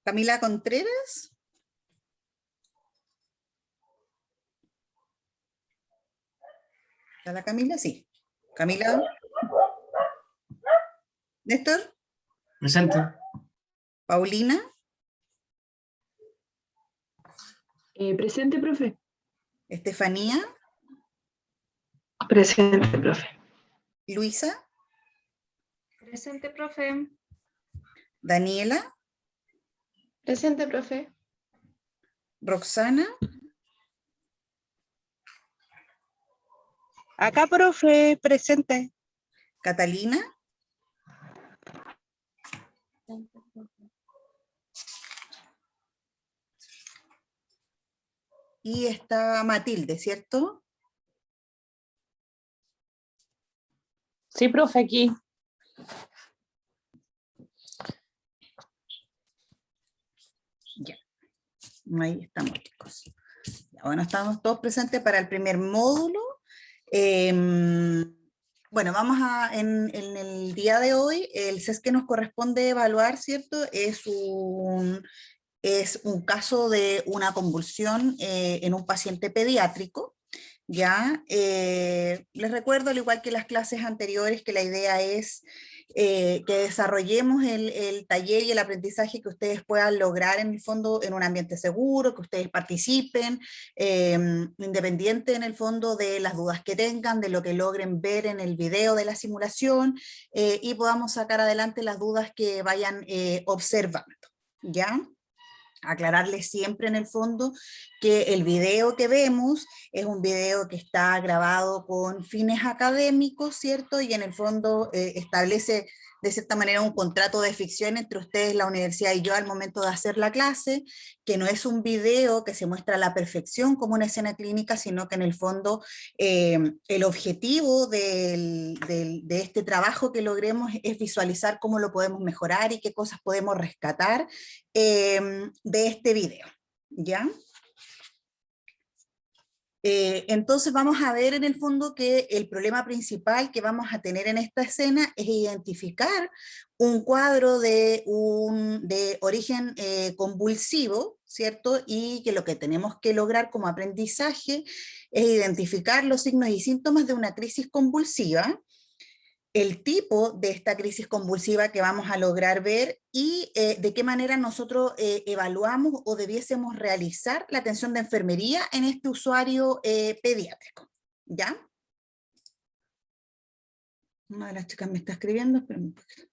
Camila Contreras. ¿Está la Camila? Sí. Camila. Néstor. Presente. Paulina. Presente, profe. Estefanía. Presente, profe. Luisa. Presente, profe. Daniela. Presente, profe. Roxana. Acá, profe, presente. Catalina. Y está Matilde, ¿cierto? Sí, profe, aquí. Ya. Ahí estamos, chicos. Ya, bueno, estamos todos presentes para el primer módulo. Bueno, vamos en el día de hoy, el CES que nos corresponde evaluar, ¿cierto? Es un caso de una convulsión en un paciente pediátrico. Ya, les recuerdo, al igual que las clases anteriores, que la idea es que desarrollemos el taller y el aprendizaje que ustedes puedan lograr en el fondo en un ambiente seguro, que ustedes participen, independiente en el fondo de las dudas que tengan, de lo que logren ver en el video de la simulación, y podamos sacar adelante las dudas que vayan observando, ¿ya? Aclararles siempre en el fondo que el video que vemos es un video que está grabado con fines académicos, ¿cierto? Y en el fondo establece de cierta manera un contrato de ficción entre ustedes, la universidad y yo al momento de hacer la clase, que no es un video que se muestra a la perfección como una escena clínica, sino que en el fondo el objetivo de este trabajo que logremos es visualizar cómo lo podemos mejorar y qué cosas podemos rescatar de este video, ¿ya? Entonces vamos a ver en el fondo que el problema principal que vamos a tener en esta escena es identificar un cuadro de origen convulsivo, ¿cierto? Y que lo que tenemos que lograr como aprendizaje es identificar los signos y síntomas de una crisis convulsiva, el tipo de esta crisis convulsiva que vamos a lograr ver y de qué manera nosotros evaluamos o debiésemos realizar la atención de enfermería en este usuario pediátrico, ¿ya? Una de las chicas me está escribiendo, espérame un poquito.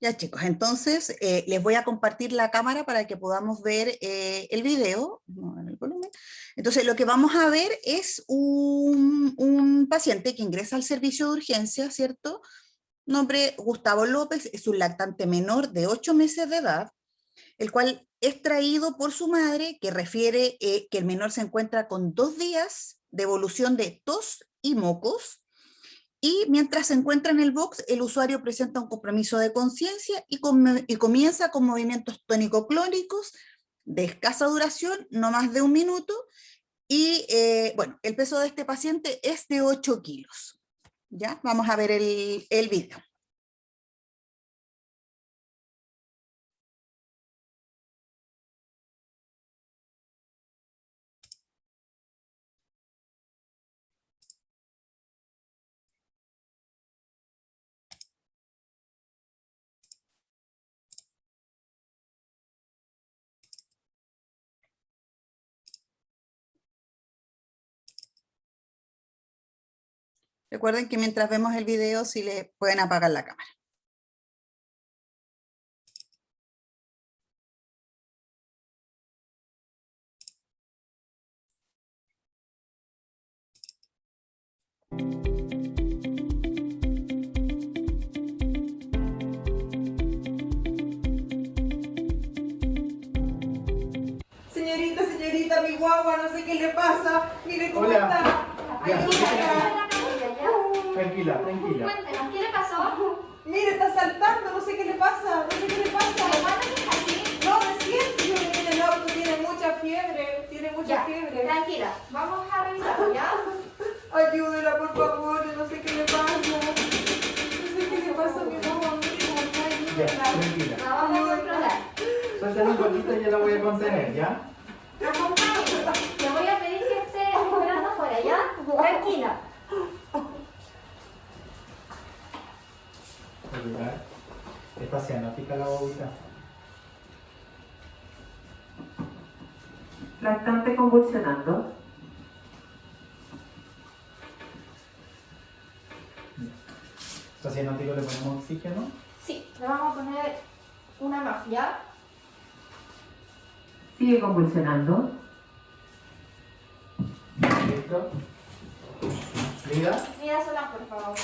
Ya chicos, entonces les voy a compartir la cámara para que podamos ver el video. El volumen. Entonces lo que vamos a ver es un paciente que ingresa al servicio de urgencia, ¿cierto? Nombre Gustavo López, es un lactante menor de 8 meses de edad, el cual es traído por su madre, que refiere que el menor se encuentra con 2 días de evolución de tos y mocos. Y mientras se encuentra en el box, el usuario presenta un compromiso de conciencia y comienza con movimientos tónico-clónicos de escasa duración, no más de 1 minuto, y bueno, el peso de este paciente es de 8 kilos. ¿Ya? Vamos a ver el video. Recuerden que mientras vemos el video, sí le pueden apagar la cámara. Señorita, mi guagua, no sé qué le pasa. Mire cómo Hola. está. Ya. Ayúdala. Tranquila. Cuéntenos, ¿qué le pasó? Mire, está saltando, no sé qué le pasa, no sé qué le pasa. No, recién, si yo venía en el auto, tiene mucha fiebre, Ya, fiebre. tranquila, vamos a revisarlo, ¿ya? Ayúdela, por favor, no sé qué le pasa. No sé qué le pasa a mi mamá. Ya, tranquila. La vamos a controlar. Suéltale un poquito y yo la voy a contener, ¿ya? Acompáñame. Te voy a pedir que estés esperando afuera, ¿ya? Tranquila. Ayudar. Esta cianótica la bobita. Lactante convulsionando. Esta cianótica le ponemos oxígeno. Sí, le vamos a poner una más, ¿ya? Sigue convulsionando. Listo. Vida. Mira sola, por favor.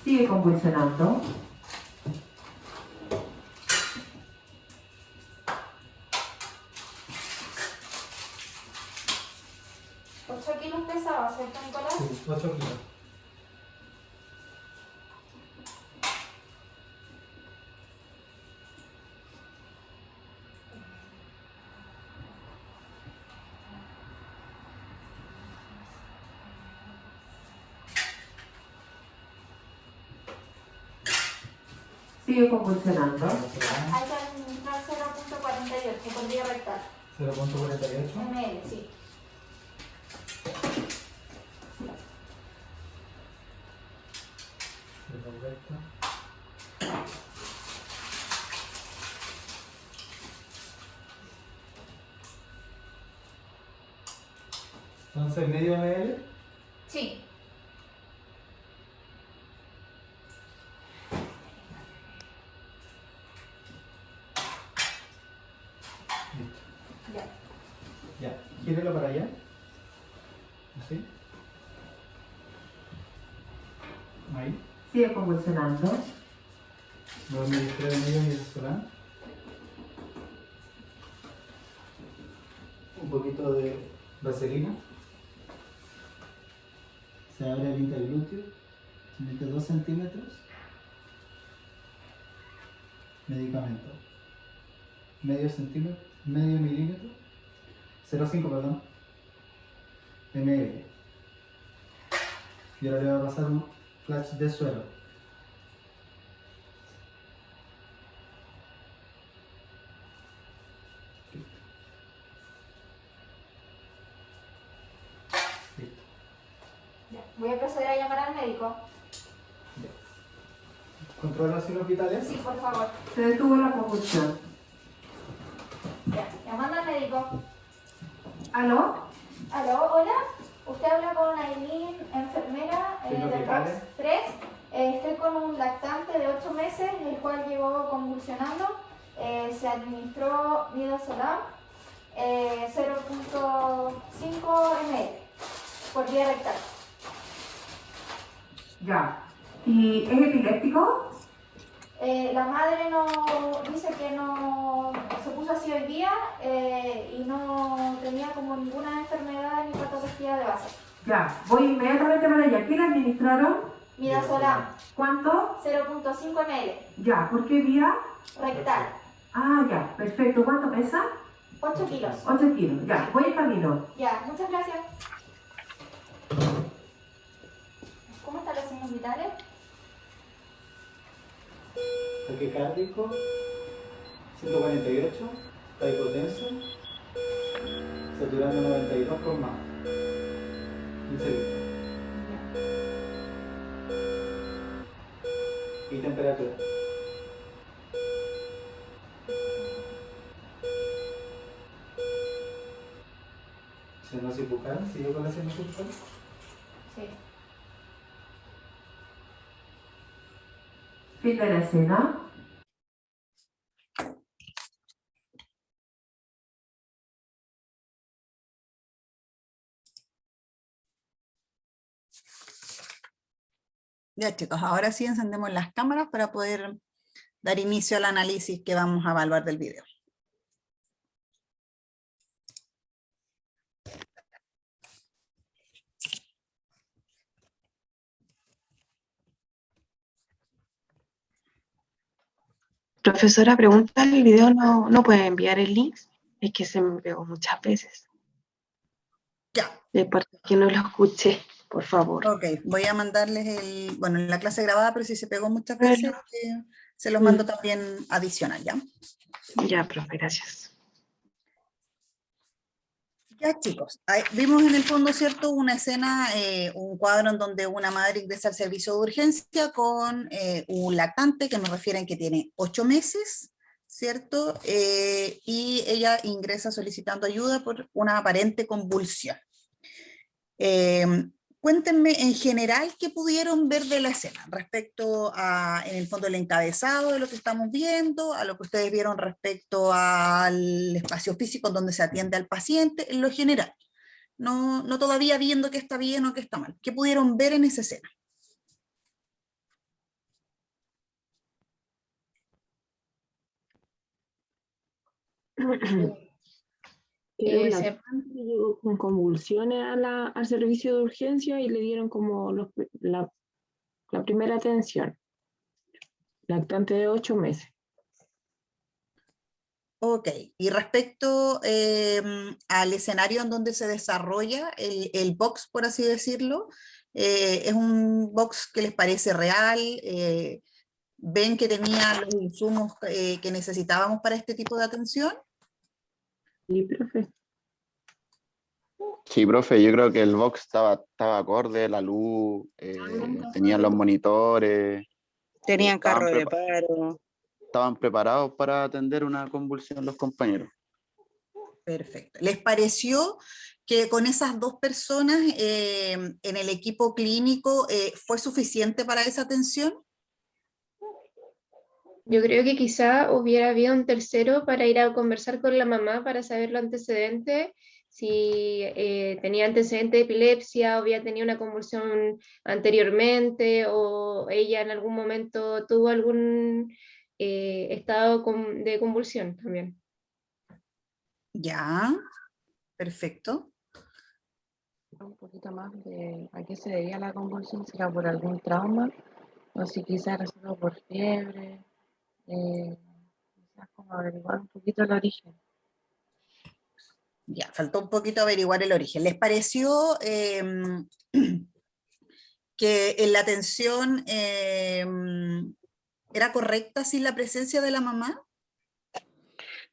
Sigue convulsionando. ¿8 kilos pesaba, cierto, Nicolás? Sí, 8 kilos. Sigue convulsionando. Hay que administrar 0.48 por día rectal. 0.48. ml, sí. Perfecto. Entonces, medio ml. Sí. Listo. Ya. Ya, gírelo para allá. Así. Ahí. Sigue convulsionando. Voy a administrar el medio midazolam. Un poquito de vaselina. Se abre el interglúteo. Se mete 2 centímetros. Medicamento. Medio centímetro. Medio milímetro. 0,5, perdón. ml. Y ahora le voy a pasar un flash de suero. Listo. Ya. Voy a proceder a llamar al médico. ¿Controla los signos vitales? Sí, por favor. Se detuvo la convulsión. Ya. Llamando al médico. ¿Aló? Aló, hola. Usted habla con Aileen, enfermera Signos del vitales. box 3. Estoy con un lactante de 8 meses, el cual llegó convulsionando. Se administró midazolam 0.5 ml por vía rectal. Ya. ¿Y es epiléptico? La madre no dice que no se puso así hoy día y no tenía como ninguna enfermedad ni patología de base. Ya. Voy inmediatamente para allá. ¿Qué le administraron? Midazolam ¿Cuánto? 0.5 ml Ya. ¿Por qué vía? rectal, Ah, ya. Perfecto. ¿Cuánto pesa? 8 kilos. 8 kilos. Ya. Voy en camino. Ya, muchas gracias. ¿Cómo están los signos vitales? Taquicárdico, 148, está hipotenso, saturando 92 con más. 15 litros. Y temperatura. Cianosis bucal, ¿sigue con la cianosis bucal? Sí. Fin de la escena. Ya chicos, ahora sí encendemos las cámaras para poder dar inicio al análisis que vamos a evaluar del video. Profesora, pregunta, ¿el video no puede enviar el link? Es que se me pegó muchas veces. Ya, De parte que no lo escuché, por favor. ok, voy a mandarles bueno, en la clase grabada, pero si se pegó muchas Bueno. veces, se los mando también adicional, ¿ya? Ya, profe, gracias. Ya, chicos, vimos en el fondo, ¿cierto?, una escena, un cuadro en donde una madre ingresa al servicio de urgencia con un lactante, que nos refieren que tiene 8 meses, ¿cierto? Y ella ingresa solicitando ayuda por una aparente convulsión. Cuéntenme en general qué pudieron ver de la escena respecto a, en el fondo, el encabezado de lo que estamos viendo, a lo que ustedes vieron respecto al espacio físico en donde se atiende al paciente, en lo general. No todavía viendo qué está bien o qué está mal. ¿Qué pudieron ver en esa escena? Era un se- lactante que llegó con convulsiones al servicio de urgencia y le dieron como la primera atención. Lactante de 8 meses. Ok, y respecto al escenario en donde se desarrolla el box, por así decirlo, ¿es un box que les parece real? ¿Ven que tenía los insumos que necesitábamos para este tipo de atención? Sí, profe. Sí, profe, yo creo que el box estaba acorde, la luz, tenían los monitores, Tenían estaban, carro de prepa- paro. estaban preparados para atender una convulsión los compañeros. Perfecto. ¿Les pareció que con esas dos personas en el equipo clínico fue suficiente para esa atención? Yo creo que quizá hubiera habido un tercero para ir a conversar con la mamá para saber los antecedentes, si tenía antecedentes de epilepsia o había tenido una convulsión anteriormente o ella en algún momento tuvo algún estado de convulsión también. Ya, perfecto. Un poquito más de a qué se debía la convulsión, si era por algún trauma o si quizás era solo por fiebre. Quizás como averiguar un poquito el origen. Ya, faltó un poquito averiguar el origen. ¿Les pareció que en la atención era correcta sin la presencia de la mamá?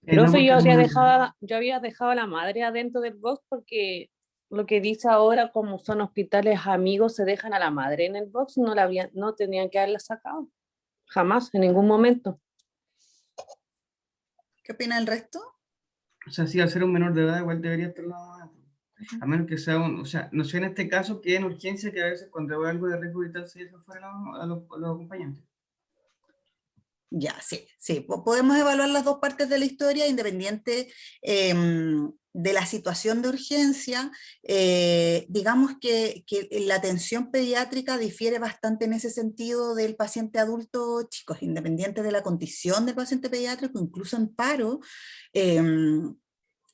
Profe, yo había dejado. dejado a la madre adentro del box porque lo que dice ahora, como son hospitales amigos, se dejan a la madre en el box, no tenían que haberla sacado. Jamás, en ningún momento. ¿Qué opina el resto? O sea, sí, al ser un menor de edad, igual debería estar la mamá. A menos que sea o sea, no sé en este caso que en urgencia, que a veces cuando hay algo de riesgo vital se deja fuera a los acompañantes. Ya, sí, podemos evaluar las dos partes de la historia independiente de la situación de urgencia. Digamos que la atención pediátrica difiere bastante en ese sentido del paciente adulto, chicos, independiente de la condición del paciente pediátrico, incluso en paro,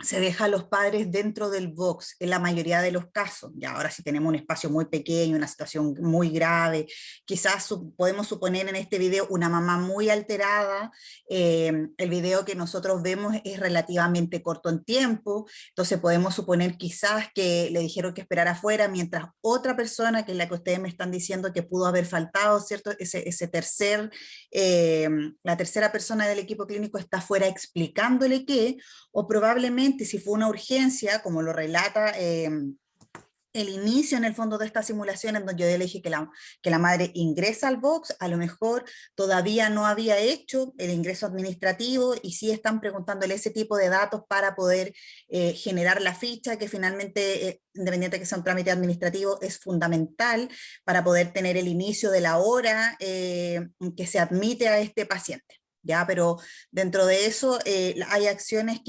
se deja a los padres dentro del box en la mayoría de los casos. Ya ahora si tenemos un espacio muy pequeño, una situación muy grave, quizás podemos suponer en este video una mamá muy alterada, el video que nosotros vemos es relativamente corto en tiempo, entonces podemos suponer quizás que le dijeron que esperara afuera, mientras otra persona, que es la que ustedes me están diciendo que pudo haber faltado, ¿cierto? La tercera persona del equipo clínico está afuera explicándole qué, o probablemente si fue una urgencia, como lo relata el inicio en el fondo de esta simulación, en donde yo le dije que la madre ingresa al box, a lo mejor todavía no había hecho el ingreso administrativo y sí están preguntándole ese tipo de datos para poder generar la ficha, que finalmente, independiente de que sea un trámite administrativo, es fundamental para poder tener el inicio de la hora que se admite a este paciente. ¿Ya? Pero dentro de eso hay acciones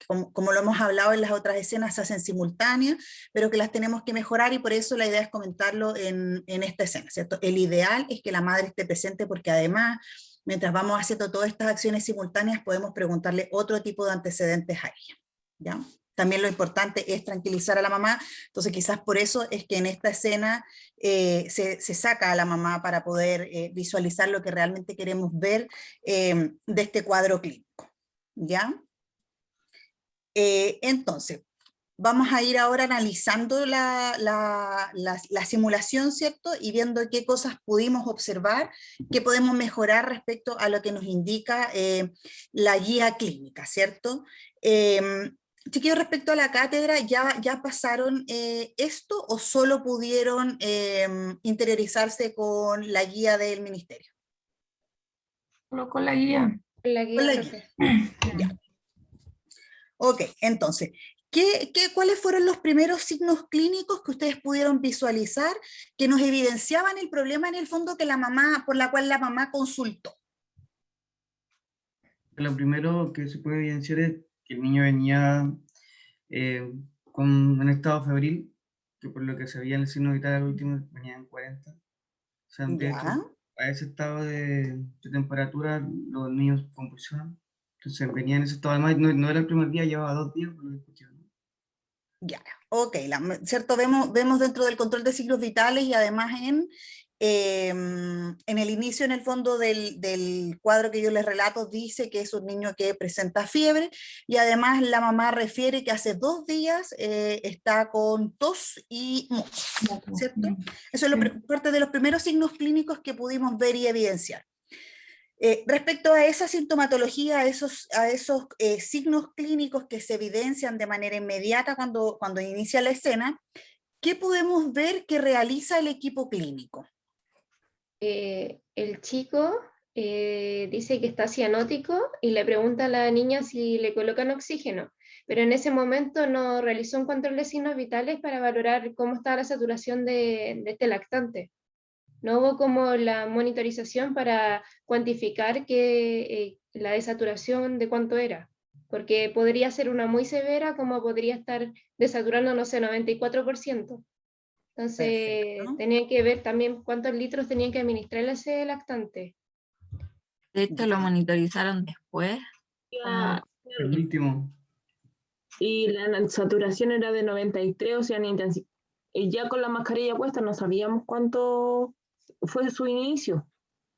como lo hemos hablado en las otras escenas, se hacen simultáneas, pero que las tenemos que mejorar y por eso la idea es comentarlo en esta escena, ¿cierto? El ideal es que la madre esté presente porque además, mientras vamos haciendo todas estas acciones simultáneas, podemos preguntarle otro tipo de antecedentes a ella, ¿ya? también lo importante es tranquilizar a la mamá, entonces quizás por eso es que en esta escena se saca a la mamá para poder visualizar lo que realmente queremos ver de este cuadro clínico, ¿ya? Entonces, vamos a ir ahora analizando la simulación, ¿cierto? Y viendo qué cosas pudimos observar, qué podemos mejorar respecto a lo que nos indica la guía clínica, ¿cierto? Chiquillos, respecto a la cátedra, ¿ya pasaron esto o solo pudieron interiorizarse con la guía del ministerio? Solo con la guía. La guía, Con la profe. guía. Ya. Ok, entonces, ¿cuáles fueron los primeros signos clínicos que ustedes pudieron visualizar que nos evidenciaban el problema en el fondo que la mamá, por la cual la mamá consultó? Lo primero que se puede evidenciar es que el niño venía con un estado febril, que por lo que se veía en el signo vital al último venía en 40. O sea, de hecho, a ese estado de temperatura los niños convulsionan. Entonces venía en ese estado, además no era el primer día, llevaba 2 días, por lo que escuché, ¿no? Ya, ok, ¿cierto? Vemos dentro del control de signos vitales y además en el inicio, en el fondo del cuadro que yo les relato, dice que es un niño que presenta fiebre y además la mamá refiere que hace 2 días está con tos y moco, ¿cierto? Eso es parte de los primeros signos clínicos que pudimos ver y evidenciar. Respecto a esa sintomatología, a esos signos clínicos que se evidencian de manera inmediata cuando inicia la escena, ¿qué podemos ver que realiza el equipo clínico? El chico dice que está cianótico y le pregunta a la niña si le colocan oxígeno, pero en ese momento no realizó un control de signos vitales para valorar cómo estaba la saturación de este lactante. No hubo como la monitorización para cuantificar la desaturación de cuánto era, porque podría ser una muy severa como podría estar desaturando, no sé, 94%. Entonces, tenían que ver también cuántos litros tenían que administrarle a ese lactante. Esto lo monitorizaron después. El último. Y la saturación era de 93, o sea, y ya con la mascarilla puesta no sabíamos cuánto fue su inicio.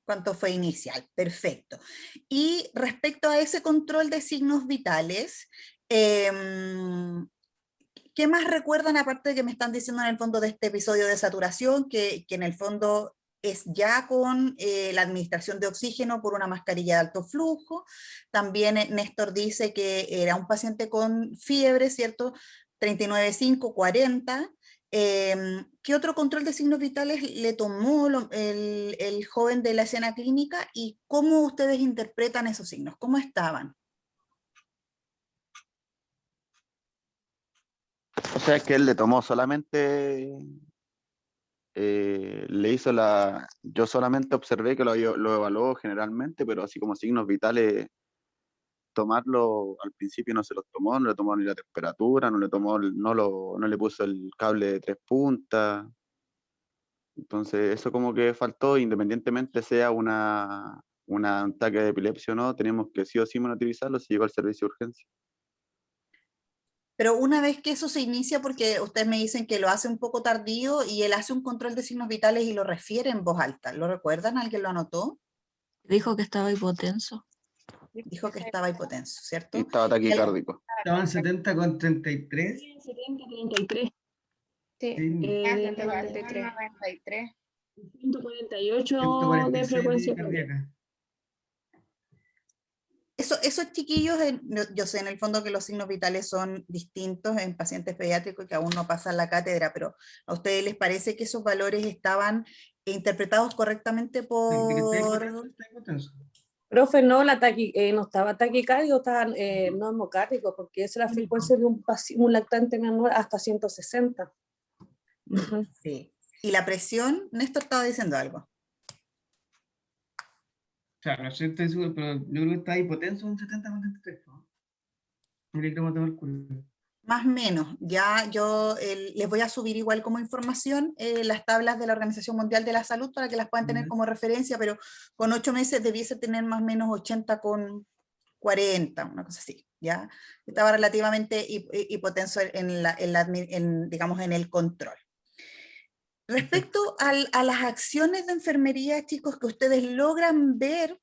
¿Cuánto fue inicial? Perfecto. Y respecto a ese control de signos vitales, ¿qué más recuerdan aparte de que me están diciendo en el fondo de este episodio de saturación, que en el fondo es ya con la administración de oxígeno por una mascarilla de alto flujo? También Néstor dice que era un paciente con fiebre, ¿cierto? 39,5, 40. ¿Qué otro control de signos vitales le tomó el joven de la escena clínica y cómo ustedes interpretan esos signos? ¿Cómo estaban? O sea, que él le tomó solamente, yo solamente observé que lo evaluó generalmente, pero así como signos vitales, tomarlo al principio no se los tomó, no le tomó ni la temperatura, no le puso el cable de 3 puntas. Entonces eso como que faltó, independientemente sea un ataque de epilepsia o no, tenemos que sí o sí monitorizarlo si llegó al servicio de urgencia. Pero una vez que eso se inicia, porque ustedes me dicen que lo hace un poco tardío y él hace un control de signos vitales y lo refiere en voz alta, ¿lo recuerdan? ¿Alguien lo anotó? Dijo que estaba hipotenso. Dijo que estaba hipotenso, ¿cierto? Y estaba taquicárdico. Estaban 70 con 33. 70, 33. Sí, 93. 148 de 146 frecuencia cardíaca. Esos chiquillos, yo sé en el fondo que los signos vitales son distintos en pacientes pediátricos que aún no pasan la cátedra, pero ¿a ustedes les parece que esos valores estaban interpretados correctamente por...? Profe, no, no estaba taquicárdico, estaba no hemocárdico, porque esa es la frecuencia de un lactante menor hasta 160. Sí. ¿Y la presión? Néstor estaba diciendo algo. O sea, no sé, estoy seguro, pero yo creo que está hipotenso un 70 con 33, ¿no? Miligramos de mercurio. Más o menos, ya yo les voy a subir igual como información las tablas de la Organización Mundial de la Salud para que las puedan tener como referencia, pero con 8 meses debiese tener más o menos 80 con 40, una cosa así, ¿ya? Estaba relativamente hipotenso digamos, en el control. Respecto a las acciones de enfermería, chicos, que ustedes logran ver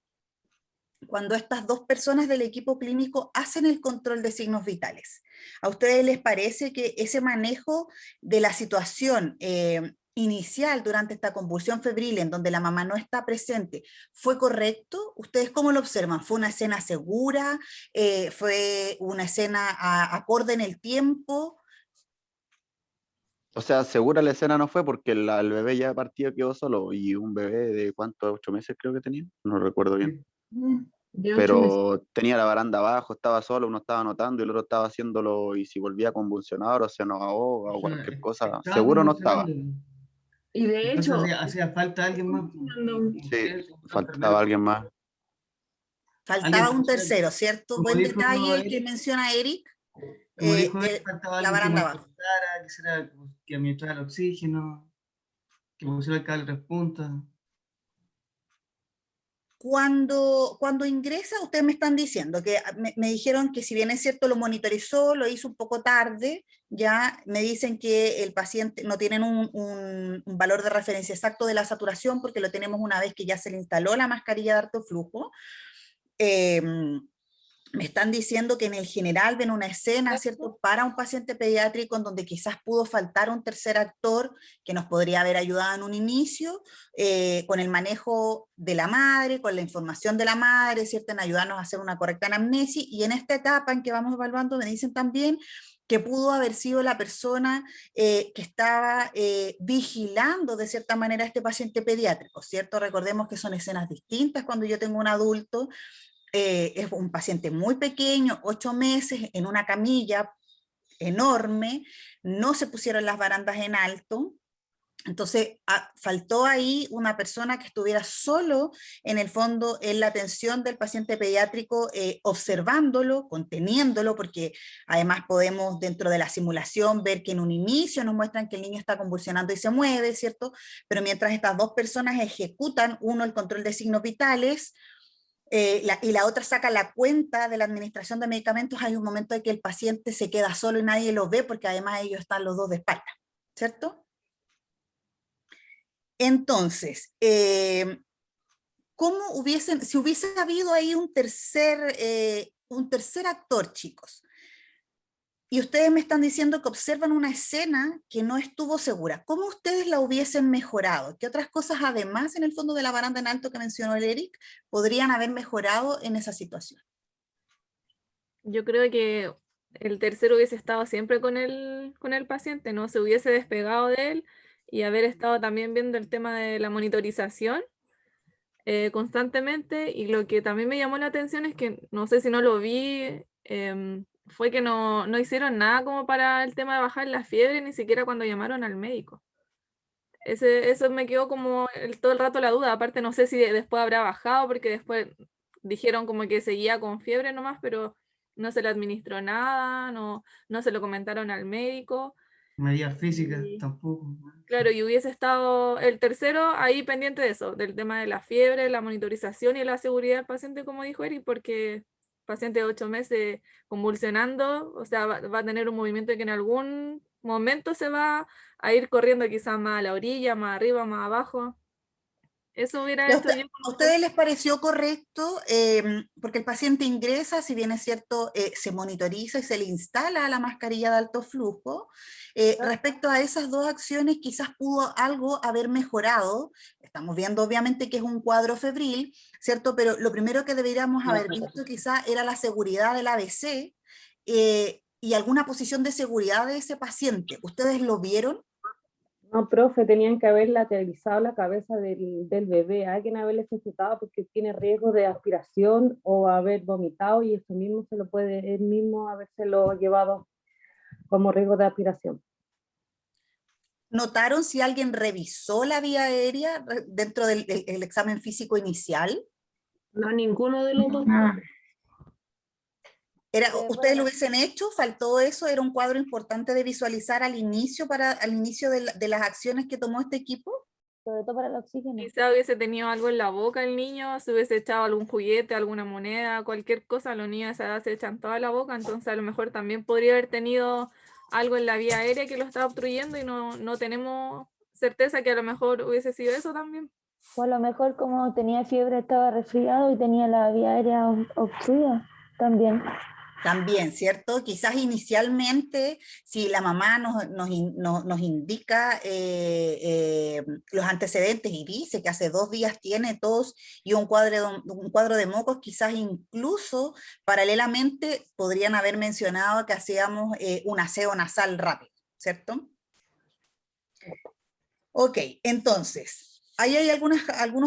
cuando estas dos personas del equipo clínico hacen el control de signos vitales. ¿A ustedes les parece que ese manejo de la situación inicial durante esta convulsión febril en donde la mamá no está presente fue correcto? ¿Ustedes cómo lo observan? ¿Fue una escena segura? ¿Fue una escena acorde en el tiempo? O sea, segura la escena no fue porque el bebé ya partido quedó solo, y un bebé de ¿cuántos? 8 meses creo que tenía, no recuerdo bien. De 8 meses. Pero tenía la baranda abajo, estaba solo, uno estaba anotando y el otro estaba haciéndolo, y si volvía a convulsionar o se nos ahoga o cualquier cosa, Estaba seguro no estaba. convulsionando. Y de Entonces hecho, hacía falta alguien más. Sí, faltaba alguien más. Faltaba un tercero, ¿cierto? como Buen dijo detalle el que Eric, menciona Eric. Como dijo él, faltaba la alguien que baranda abajo. monitorizara, que administrara el oxígeno, que pusiera el cable 3 puntas. Cuando ingresa, ustedes me están diciendo que me dijeron que si bien es cierto lo monitorizó, lo hizo un poco tarde, ya me dicen que el paciente no tienen un valor de referencia exacto de la saturación porque lo tenemos una vez que ya se le instaló la mascarilla de alto flujo. Me están diciendo que en el general ven una escena, ¿cierto?, para un paciente pediátrico en donde quizás pudo faltar un tercer actor que nos podría haber ayudado en un inicio, con el manejo de la madre, con la información de la madre, ¿cierto?, en ayudarnos a hacer una correcta anamnesis, y en esta etapa en que vamos evaluando me dicen también que pudo haber sido la persona que estaba vigilando de cierta manera a este paciente pediátrico, ¿cierto? Recordemos que son escenas distintas cuando yo tengo un adulto. Es un paciente muy pequeño, 8 meses, en una camilla enorme, no se pusieron las barandas en alto, entonces faltó ahí una persona que estuviera solo en el fondo en la atención del paciente pediátrico, observándolo, conteniéndolo, porque además podemos dentro de la simulación ver que en un inicio nos muestran que el niño está convulsionando y se mueve, ¿cierto? Pero mientras estas dos personas ejecutan, uno el control de signos vitales, y la otra saca la cuenta de la administración de medicamentos, hay un momento en que el paciente se queda solo y nadie lo ve porque además ellos están los dos de espalda, ¿cierto? Entonces, si hubiese habido ahí un tercer actor, chicos, y ustedes me están diciendo que observan una escena que no estuvo segura, ¿cómo ustedes la hubiesen mejorado? ¿Qué otras cosas, además, en el fondo de la baranda en alto que mencionó el Eric, podrían haber mejorado en esa situación? Yo creo que el tercero hubiese estado siempre con el paciente, no se hubiese despegado de él, y haber estado también viendo el tema de la monitorización constantemente. Y lo que también me llamó la atención es que, no sé si no lo vi, fue que no hicieron nada como para el tema de bajar la fiebre, ni siquiera cuando llamaron al médico. Eso me quedó como todo el rato la duda. Aparte no sé si después habrá bajado, porque después dijeron como que seguía con fiebre nomás, pero no se le administró nada, no se lo comentaron al médico. Medidas físicas tampoco. Claro, y hubiese estado el tercero ahí pendiente de eso, del tema de la fiebre, la monitorización y la seguridad del paciente, como dijo Eric, porque paciente de 8 meses convulsionando, o sea, va a tener un movimiento que en algún momento se va a ir corriendo quizás más a la orilla, más arriba, más abajo. Eso hubiera hecho yo. ¿A ustedes les pareció correcto? Porque el paciente ingresa, si bien es cierto, se monitoriza y se le instala la mascarilla de alto flujo. Respecto a esas dos acciones, quizás pudo algo haber mejorado. Estamos viendo obviamente que es un cuadro febril, ¿cierto? Pero lo primero que deberíamos haber visto quizás era la seguridad del ABC y alguna posición de seguridad de ese paciente. ¿Ustedes lo vieron? No, profe, tenían que haber lateralizado la cabeza del bebé, alguien haberle sujetado porque tiene riesgo de aspiración o haber vomitado, y eso mismo se lo puede él mismo habérselo llevado como riesgo de aspiración. ¿Notaron si alguien revisó la vía aérea dentro del examen físico inicial? No, ninguno de los dos. ¿Ustedes lo hubiesen hecho? ¿Faltó eso? ¿Era un cuadro importante de visualizar al inicio de las acciones que tomó este equipo? sobre todo para el oxígeno. Quizá hubiese tenido algo en la boca el niño, se hubiese echado algún juguete, alguna moneda, cualquier cosa, los niños a esa edad se echan toda la boca, entonces a lo mejor también podría haber tenido algo en la vía aérea que lo estaba obstruyendo y no tenemos certeza que a lo mejor hubiese sido eso también. O a lo mejor como tenía fiebre estaba resfriado y tenía la vía aérea obstruida también. También, ¿cierto? Quizás inicialmente, si la mamá nos indica los antecedentes y dice que hace 2 días tiene tos y un cuadro de mocos, quizás incluso paralelamente podrían haber mencionado que hacíamos un aseo nasal rápido, ¿cierto? Ok, entonces, ahí hay algunos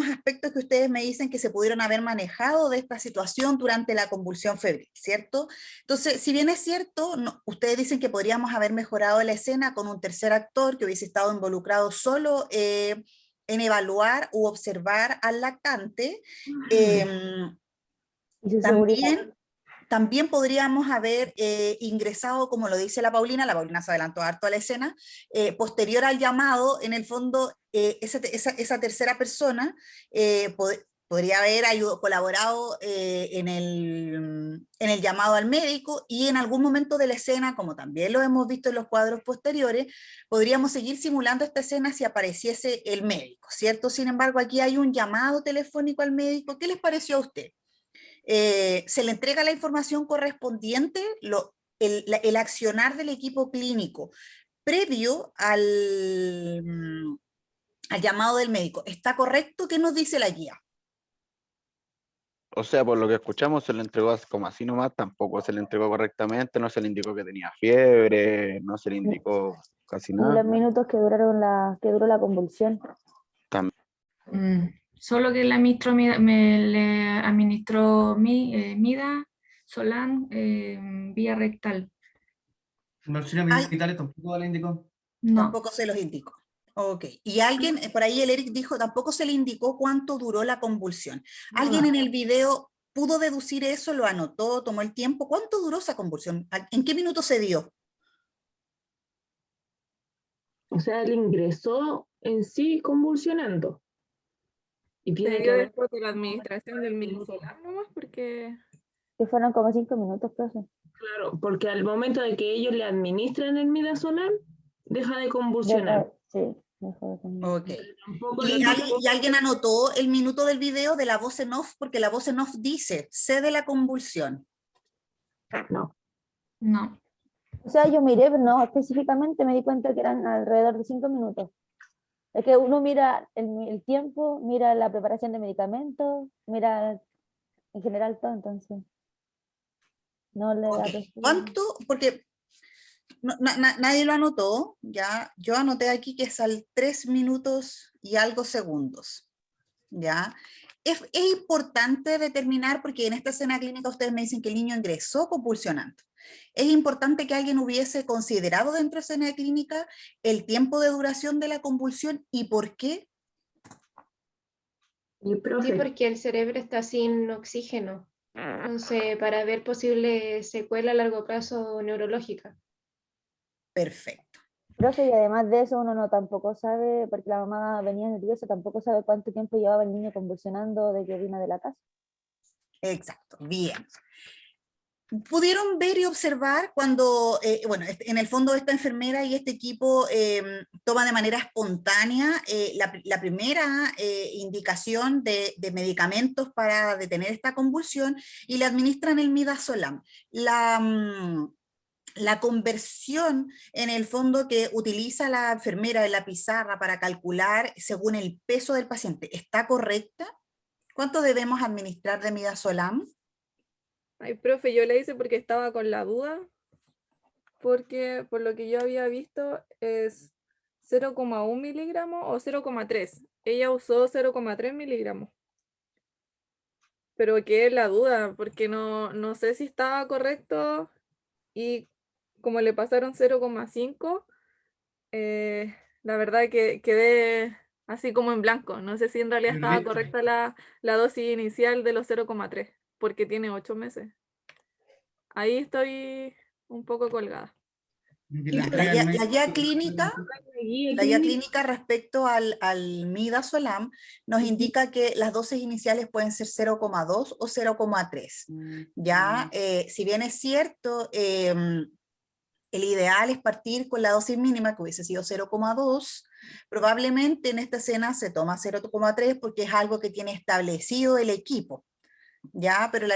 aspectos que ustedes me dicen que se pudieron haber manejado de esta situación durante la convulsión febril, ¿cierto? Entonces, si bien es cierto, ustedes dicen que podríamos haber mejorado la escena con un tercer actor que hubiese estado involucrado solo en evaluar u observar al lactante. También podríamos haber ingresado, como lo dice la Paulina se adelantó harto a la escena, posterior al llamado, en el fondo, esa tercera persona podría haber colaborado en el llamado al médico, y en algún momento de la escena, como también lo hemos visto en los cuadros posteriores, podríamos seguir simulando esta escena si apareciese el médico, ¿cierto? Sin embargo, aquí hay un llamado telefónico al médico. ¿Qué les pareció a usted? Se le entrega la información correspondiente, el accionar del equipo clínico previo al llamado del médico. ¿Está correcto? ¿Qué nos dice la guía? O sea, por lo que escuchamos, se le entregó como así nomás, tampoco se le entregó correctamente, no se le indicó que tenía fiebre, no se le indicó casi Y nada. los minutos que duró la convulsión. Solo que le administró Mida Solán vía rectal. ¿Los signos vitales tampoco le indicó? No. Tampoco se los indicó. Ok. Y alguien, por ahí el Eric dijo, tampoco se le indicó cuánto duró la convulsión. ¿Alguien en el video pudo deducir eso? ¿Lo anotó? ¿Tomó el tiempo? ¿Cuánto duró esa convulsión? ¿En qué minuto se dio? O sea, él ingresó en sí convulsionando. Y tiene Se que dio haber... después de la administración del Midazolam nomás, porque... Que fueron como 5 minutos, profe. Claro, porque al momento de que ellos le administran el midazolam, deja de convulsionar. Sí, deja de convulsionar. Ok. ¿Y alguien anotó el minuto del video de la voz en off? Porque la voz en off dice, cede la convulsión. No. No. O sea, yo miré, pero no específicamente, me di cuenta que eran alrededor de 5 minutos. Es que uno mira el tiempo, mira la preparación de medicamentos, mira en general todo, entonces no le da... ¿Cuánto? Porque nadie lo anotó, ya. Yo anoté aquí que es al 3 minutos y algo segundos, ¿ya? Es importante determinar, porque en esta escena clínica ustedes me dicen que el niño ingresó convulsionando. Es importante que alguien hubiese considerado dentro de esa escena clínica el tiempo de duración de la convulsión y por qué. Sí, porque el cerebro está sin oxígeno. Entonces, para ver posible secuela a largo plazo neurológica. Perfecto. Profe, y además de eso uno tampoco sabe, porque la mamá venía nerviosa, tampoco sabe cuánto tiempo llevaba el niño convulsionando de que vino de la casa. Exacto, bien. ¿Pudieron ver y observar cuando, bueno, en el fondo esta enfermera y este equipo toma de manera espontánea la primera indicación de medicamentos para detener esta convulsión y le administran el midazolam? La conversión en el fondo que utiliza la enfermera en la pizarra para calcular según el peso del paciente, ¿está correcta? ¿Cuánto debemos administrar de midazolam? Ay, profe, yo le hice porque estaba con la duda, porque por lo que yo había visto es 0,1 miligramos o 0,3. Ella usó 0,3 miligramos. Pero quedé la duda, porque no sé si estaba correcto y como le pasaron 0,5, la verdad que quedé así como en blanco. No sé si en realidad estaba correcta la dosis inicial de los 0,3, porque tiene 8 meses. Ahí estoy un poco colgada. La guía clínica, la guía clínica respecto al midazolam nos indica que las dosis iniciales pueden ser 0,2 o 0,3. Ya, si bien es cierto, el ideal es partir con la dosis mínima, que hubiese sido 0,2, probablemente en esta escena se toma 0,3 porque es algo que tiene establecido el equipo. Ya, pero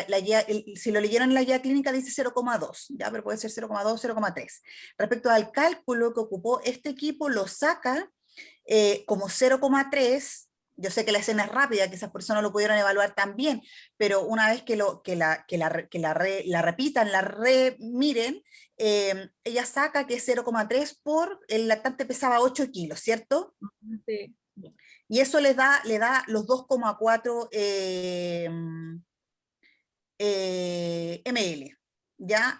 si lo leyeron en la guía clínica dice 0,2, ya, pero puede ser 0,2, 0,3. Respecto al cálculo que ocupó este equipo, lo saca como 0,3. Yo sé que la escena es rápida, que esas personas lo pudieron evaluar también, pero una vez que la repitan, la remiren, ella saca que es 0,3 por el lactante pesaba 8 kilos, ¿cierto? Sí. Y eso le da los 2,4 ml, ¿ya?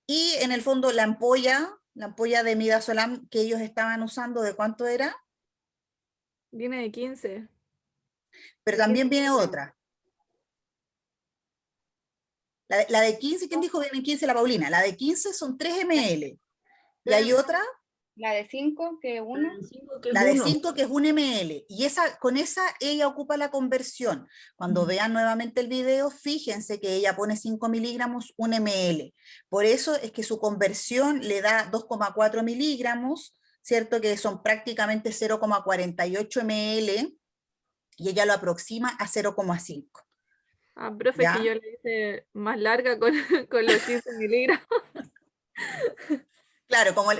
Y en el fondo la ampolla de midazolam que ellos estaban usando, ¿de cuánto era? Viene de 15. Pero también viene otra. La de 15, ¿quién dijo viene 15? La Paulina. La de 15 son 3 ml. ¿Y hay otra? La de 5, que 1. La de 5, que es 1 ml. Y con esa ella ocupa la conversión. Cuando vean nuevamente el video, fíjense que ella pone 5 miligramos, 1 ml. Por eso es que su conversión le da 2,4 miligramos, ¿cierto? Que son prácticamente 0,48 ml. Y ella lo aproxima a 0,5. Ah, profe, ¿Ya? que yo le hice más larga con los 15 miligramos. Claro, como el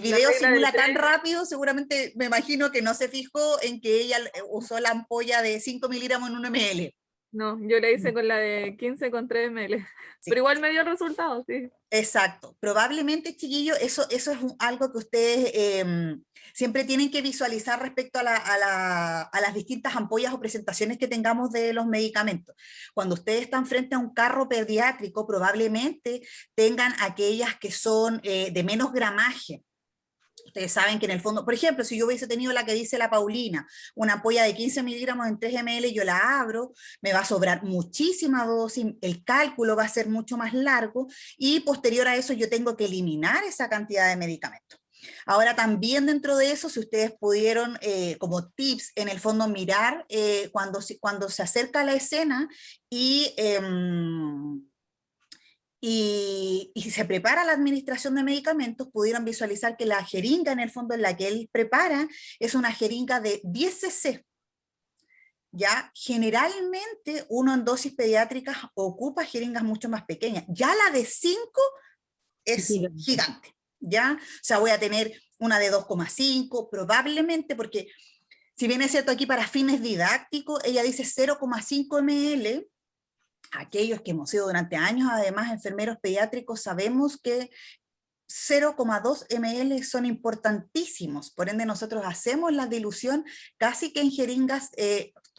video regla simula de tan 3. rápido, seguramente me imagino que no se fijó en que ella usó la ampolla de 5 miligramos en 1 ml. No, yo le hice con la de 15 con 3 ml. Sí. Pero igual me dio el resultado, sí. Exacto. Probablemente, chiquillos, eso es algo que ustedes siempre tienen que visualizar respecto a las distintas ampollas o presentaciones que tengamos de los medicamentos. Cuando ustedes están frente a un carro pediátrico, probablemente tengan aquellas que son de menos gramaje. Ustedes saben que en el fondo, por ejemplo, si yo hubiese tenido la que dice la Paulina, una ampolla de 15 miligramos en 3 ml, yo la abro, me va a sobrar muchísima dosis, el cálculo va a ser mucho más largo y posterior a eso yo tengo que eliminar esa cantidad de medicamentos. Ahora también dentro de eso, si ustedes pudieron como tips en el fondo mirar cuando se acerca la escena y se prepara la administración de medicamentos, pudieron visualizar que la jeringa en el fondo en la que él prepara es una jeringa de 10 cc. Ya, generalmente uno en dosis pediátricas ocupa jeringas mucho más pequeñas. Ya la de 5 es gigante. ¿Ya? O sea, voy a tener una de 2,5 probablemente, porque si bien es cierto aquí para fines didácticos, ella dice 0,5 ml. Aquellos que hemos sido durante años, además, enfermeros pediátricos, sabemos que 0,2 ml son importantísimos. Por ende, nosotros hacemos la dilución casi que en jeringas,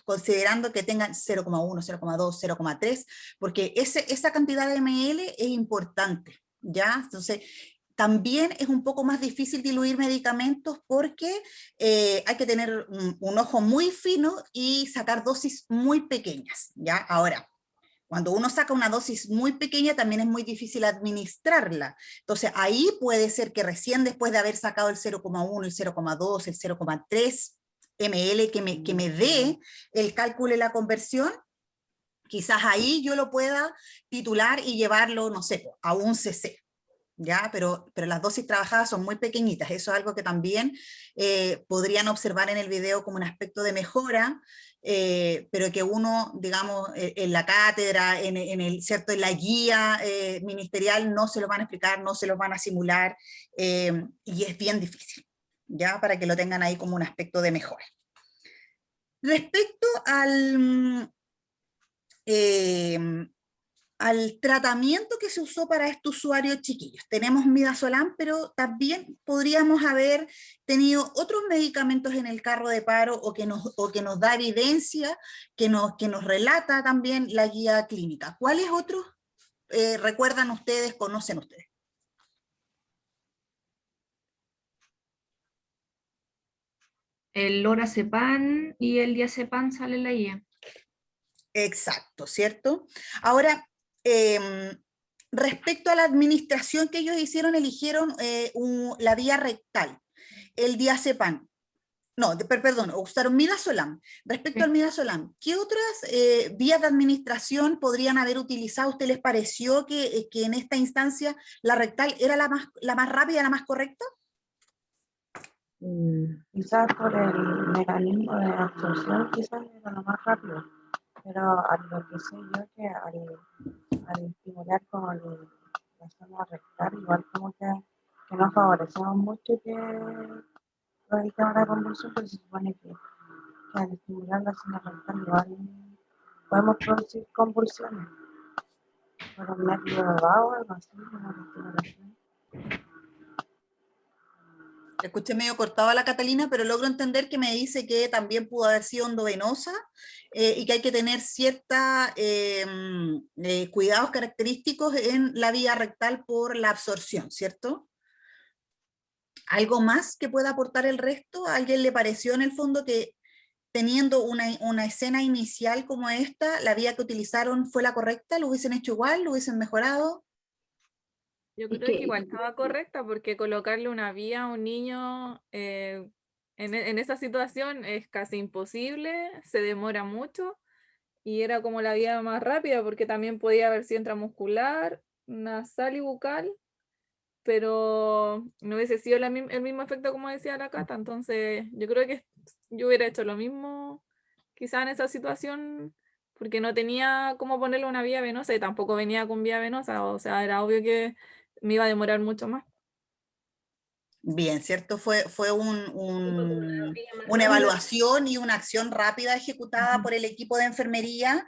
considerando que tengan 0,1, 0,2, 0,3, porque esa cantidad de ml es importante, ¿ya? Entonces, también es un poco más difícil diluir medicamentos porque hay que tener un ojo muy fino y sacar dosis muy pequeñas, ¿ya? Ahora, cuando uno saca una dosis muy pequeña, también es muy difícil administrarla. Entonces, ahí puede ser que recién después de haber sacado el 0,1, el 0,2, el 0,3 ml que me dé el cálculo y la conversión, quizás ahí yo lo pueda titular y llevarlo, no sé, a 1 cc. ¿Ya? Pero las dosis trabajadas son muy pequeñitas. Eso es algo que también podrían observar en el video como un aspecto de mejora, pero que uno, digamos, en la cátedra, ¿cierto? En la guía ministerial no se lo van a explicar, no se los van a simular, y es bien difícil, ¿ya? Para que lo tengan ahí como un aspecto de mejora. Respecto al tratamiento que se usó para este usuario, chiquillos. Tenemos midazolam, pero también podríamos haber tenido otros medicamentos en el carro de paro o que nos da evidencia, que nos relata también la guía clínica. ¿Cuáles otros recuerdan ustedes, conocen ustedes? El lorazepam y el diazepam sale en la guía. Exacto, ¿cierto? Ahora, respecto a la administración que ellos hicieron, eligieron la vía rectal, el diazepam. No, perdón, usaron midazolam. Respecto al midazolam, ¿qué otras vías de administración podrían haber utilizado? ¿A usted les pareció que en esta instancia la rectal era la más rápida, la más correcta? Quizás por el mecanismo de absorción, quizás era lo más rápido, pero a lo que sé yo que al estimular como la zona rectal, igual como que no favorecemos mucho que el tema de la convulsión, porque se supone que al estimular la zona rectal igual podemos producir convulsiones por un nervio vago, algo así, una estimulación. Escuché medio cortado a la Catalina, pero logro entender que me dice que también pudo haber sido endovenosa y que hay que tener ciertos cuidados característicos en la vía rectal por la absorción, ¿cierto? ¿Algo más que pueda aportar el resto? ¿A alguien le pareció en el fondo que teniendo una escena inicial como esta, la vía que utilizaron fue la correcta? ¿Lo hubiesen hecho igual? ¿Lo hubiesen mejorado? Yo creo que igual estaba correcta, porque colocarle una vía a un niño en esa situación es casi imposible, se demora mucho, y era como la vía más rápida, porque también podía haber sido intramuscular, nasal y bucal, pero no hubiese sido el mismo efecto como decía la Cata. Entonces yo creo que yo hubiera hecho lo mismo quizá en esa situación, porque no tenía cómo ponerle una vía venosa y tampoco venía con vía venosa, o sea, era obvio que me iba a demorar mucho más. Bien, ¿cierto? Fue una evaluación y una acción rápida ejecutada por el equipo de enfermería.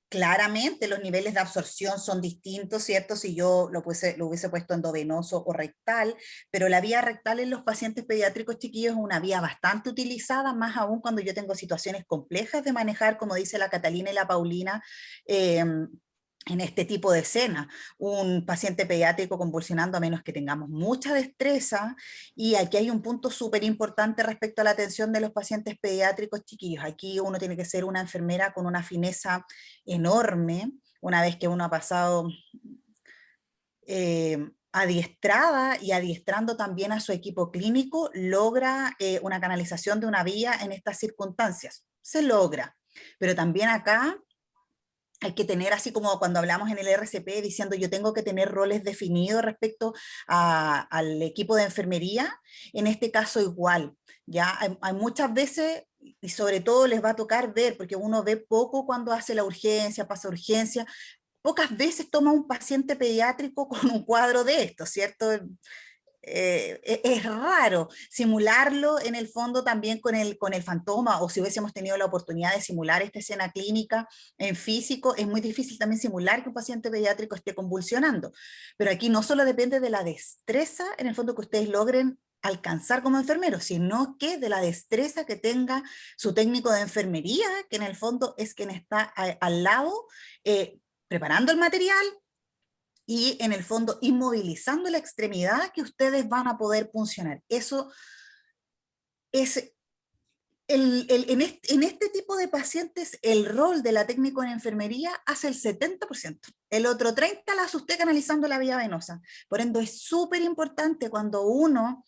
Claramente los niveles de absorción son distintos, ¿cierto? Si yo lo hubiese puesto endovenoso o rectal, pero la vía rectal en los pacientes pediátricos chiquillos es una vía bastante utilizada, más aún cuando yo tengo situaciones complejas de manejar, como dice la Catalina y la Paulina, en este tipo de escena, un paciente pediátrico convulsionando a menos que tengamos mucha destreza, y aquí hay un punto súper importante respecto a la atención de los pacientes pediátricos chiquillos. Aquí uno tiene que ser una enfermera con una fineza enorme, una vez que uno ha pasado adiestrada y adiestrando también a su equipo clínico, logra una canalización de una vía en estas circunstancias. Se logra, pero también acá hay que tener, así como cuando hablamos en el RCP, diciendo yo tengo que tener roles definidos respecto al equipo de enfermería, en este caso igual, ya hay muchas veces, y sobre todo les va a tocar ver, porque uno ve poco cuando hace la urgencia, pasa urgencia, pocas veces toma un paciente pediátrico con un cuadro de esto, ¿cierto? Es raro simularlo en el fondo también con el fantoma, o si hubiésemos tenido la oportunidad de simular esta escena clínica en físico, es muy difícil también simular que un paciente pediátrico esté convulsionando. Pero aquí no solo depende de la destreza, en el fondo, que ustedes logren alcanzar como enfermeros, sino que de la destreza que tenga su técnico de enfermería, que en el fondo es quien está al lado, preparando el material, y en el fondo inmovilizando la extremidad que ustedes van a poder puncionar. Eso es, en este tipo de pacientes, el rol de la técnico en enfermería hace el 70%. El otro 30% la hace usted canalizando la vía venosa. Por ende, es súper importante cuando uno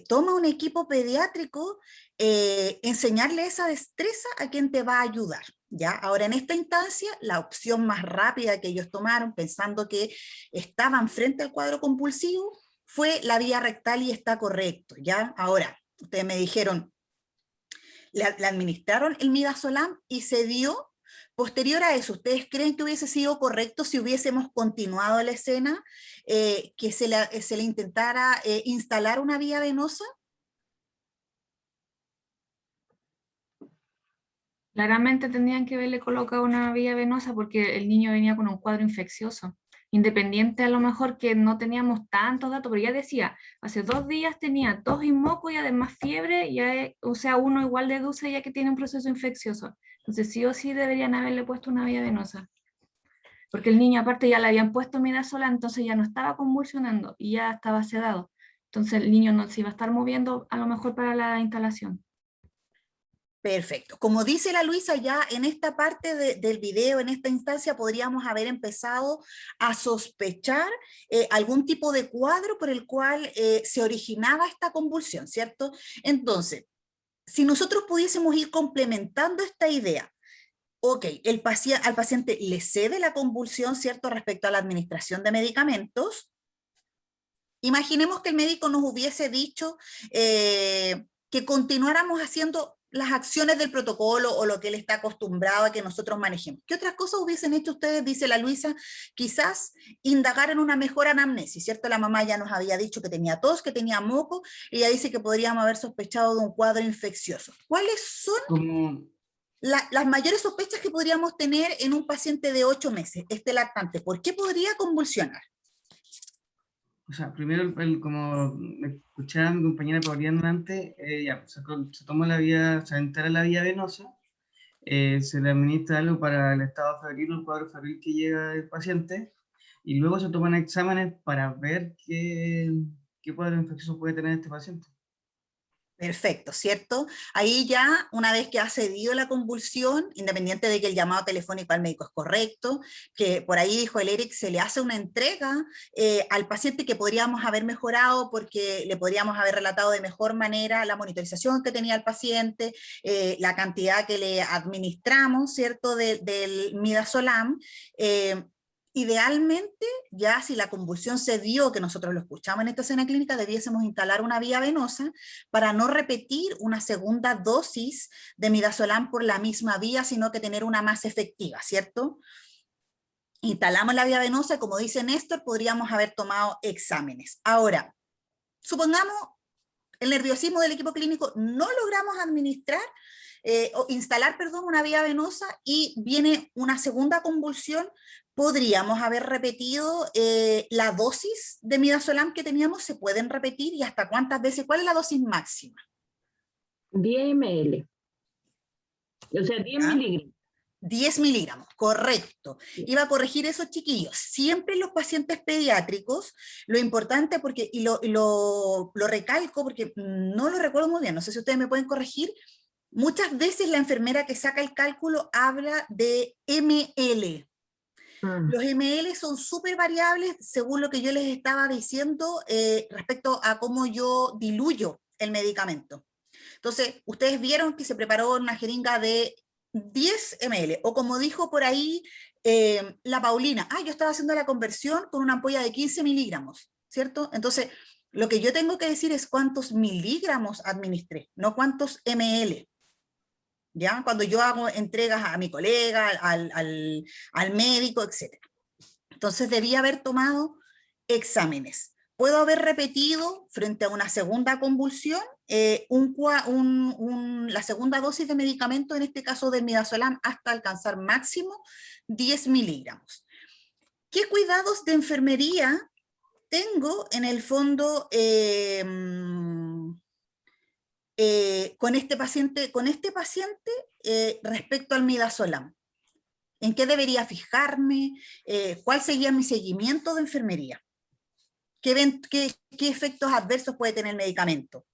toma un equipo pediátrico, enseñarle esa destreza a quien te va a ayudar. ¿Ya? Ahora, en esta instancia, la opción más rápida que ellos tomaron, pensando que estaban frente al cuadro compulsivo, fue la vía rectal, y está correcto. ¿Ya? Ahora, ustedes me dijeron, le administraron el midazolam y se dio. Posterior a eso, ¿ustedes creen que hubiese sido correcto si hubiésemos continuado la escena, que se le intentara instalar una vía venosa? Claramente tendrían que haberle colocado una vía venosa, porque el niño venía con un cuadro infeccioso. Independiente a lo mejor que no teníamos tantos datos, pero ya decía, hace 2 días tenía tos y moco y además fiebre, o sea, uno igual deduce ya que tiene un proceso infeccioso. Entonces sí o sí deberían haberle puesto una vía venosa. Porque el niño aparte ya le habían puesto midazolam, entonces ya no estaba convulsionando y ya estaba sedado. Entonces el niño no se iba a estar moviendo a lo mejor para la instalación. Perfecto. Como dice la Luisa, ya en esta parte del video, en esta instancia, podríamos haber empezado a sospechar algún tipo de cuadro por el cual se originaba esta convulsión, ¿cierto? Entonces, si nosotros pudiésemos ir complementando esta idea, ok, al paciente le cede la convulsión, ¿cierto? Respecto a la administración de medicamentos. Imaginemos que el médico nos hubiese dicho que continuáramos haciendo las acciones del protocolo o lo que él está acostumbrado a que nosotros manejemos. ¿Qué otras cosas hubiesen hecho ustedes? Dice la Luisa, quizás indagar en una mejor anamnesis, ¿cierto? La mamá ya nos había dicho que tenía tos, que tenía moco, y ella dice que podríamos haber sospechado de un cuadro infeccioso. ¿Cuáles son las mayores sospechas que podríamos tener en un paciente de 8 meses, este lactante? ¿Por qué podría convulsionar? O sea, primero, como escuchaba a mi compañera Paulina antes, se toma la vía, se entra la vía venosa, se le administra algo para el estado febril o el cuadro febril que llega el paciente, y luego se toman exámenes para ver qué cuadro infeccioso puede tener este paciente. Perfecto, ¿cierto? Ahí ya, una vez que ha cedido la convulsión, independiente de que el llamado telefónico al médico es correcto, que por ahí dijo el Eric, se le hace una entrega al paciente que podríamos haber mejorado porque le podríamos haber relatado de mejor manera la monitorización que tenía el paciente, la cantidad que le administramos, ¿cierto? Del midazolam. Idealmente, ya si la convulsión se dio, que nosotros lo escuchamos en esta escena clínica, debiésemos instalar una vía venosa para no repetir una segunda dosis de midazolam por la misma vía, sino que tener una más efectiva, ¿cierto? Instalamos la vía venosa y, como dice Néstor, podríamos haber tomado exámenes. Ahora, supongamos el nerviosismo del equipo clínico, no logramos administrar o instalar, perdón, una vía venosa y viene una segunda convulsión. Podríamos haber repetido la dosis de midazolam que teníamos, se pueden repetir, y hasta cuántas veces. ¿Cuál es la dosis máxima? 10 ml. O sea, 10 miligramos. 10 miligramos, correcto. Iba a corregir eso, chiquillos. Siempre en los pacientes pediátricos, lo importante, porque, y lo recalco porque no lo recuerdo muy bien, no sé si ustedes me pueden corregir, muchas veces la enfermera que saca el cálculo habla de ml. Los ml son súper variables según lo que yo les estaba diciendo respecto a cómo yo diluyo el medicamento. Entonces, ustedes vieron que se preparó una jeringa de 10 ml, o como dijo por ahí la Paulina, yo estaba haciendo la conversión con una ampolla de 15 miligramos, ¿cierto? Entonces, lo que yo tengo que decir es cuántos miligramos administré, no cuántos ml. ¿Ya? Cuando yo hago entregas a mi colega, al médico, etc. Entonces debía haber tomado exámenes. Puedo haber repetido frente a una segunda convulsión la segunda dosis de medicamento, en este caso de midazolam, hasta alcanzar máximo 10 miligramos. ¿Qué cuidados de enfermería tengo en el fondo con este paciente respecto al midazolam? ¿En qué debería fijarme? ¿Cuál sería mi seguimiento de enfermería? ¿Qué efectos adversos puede tener el medicamento?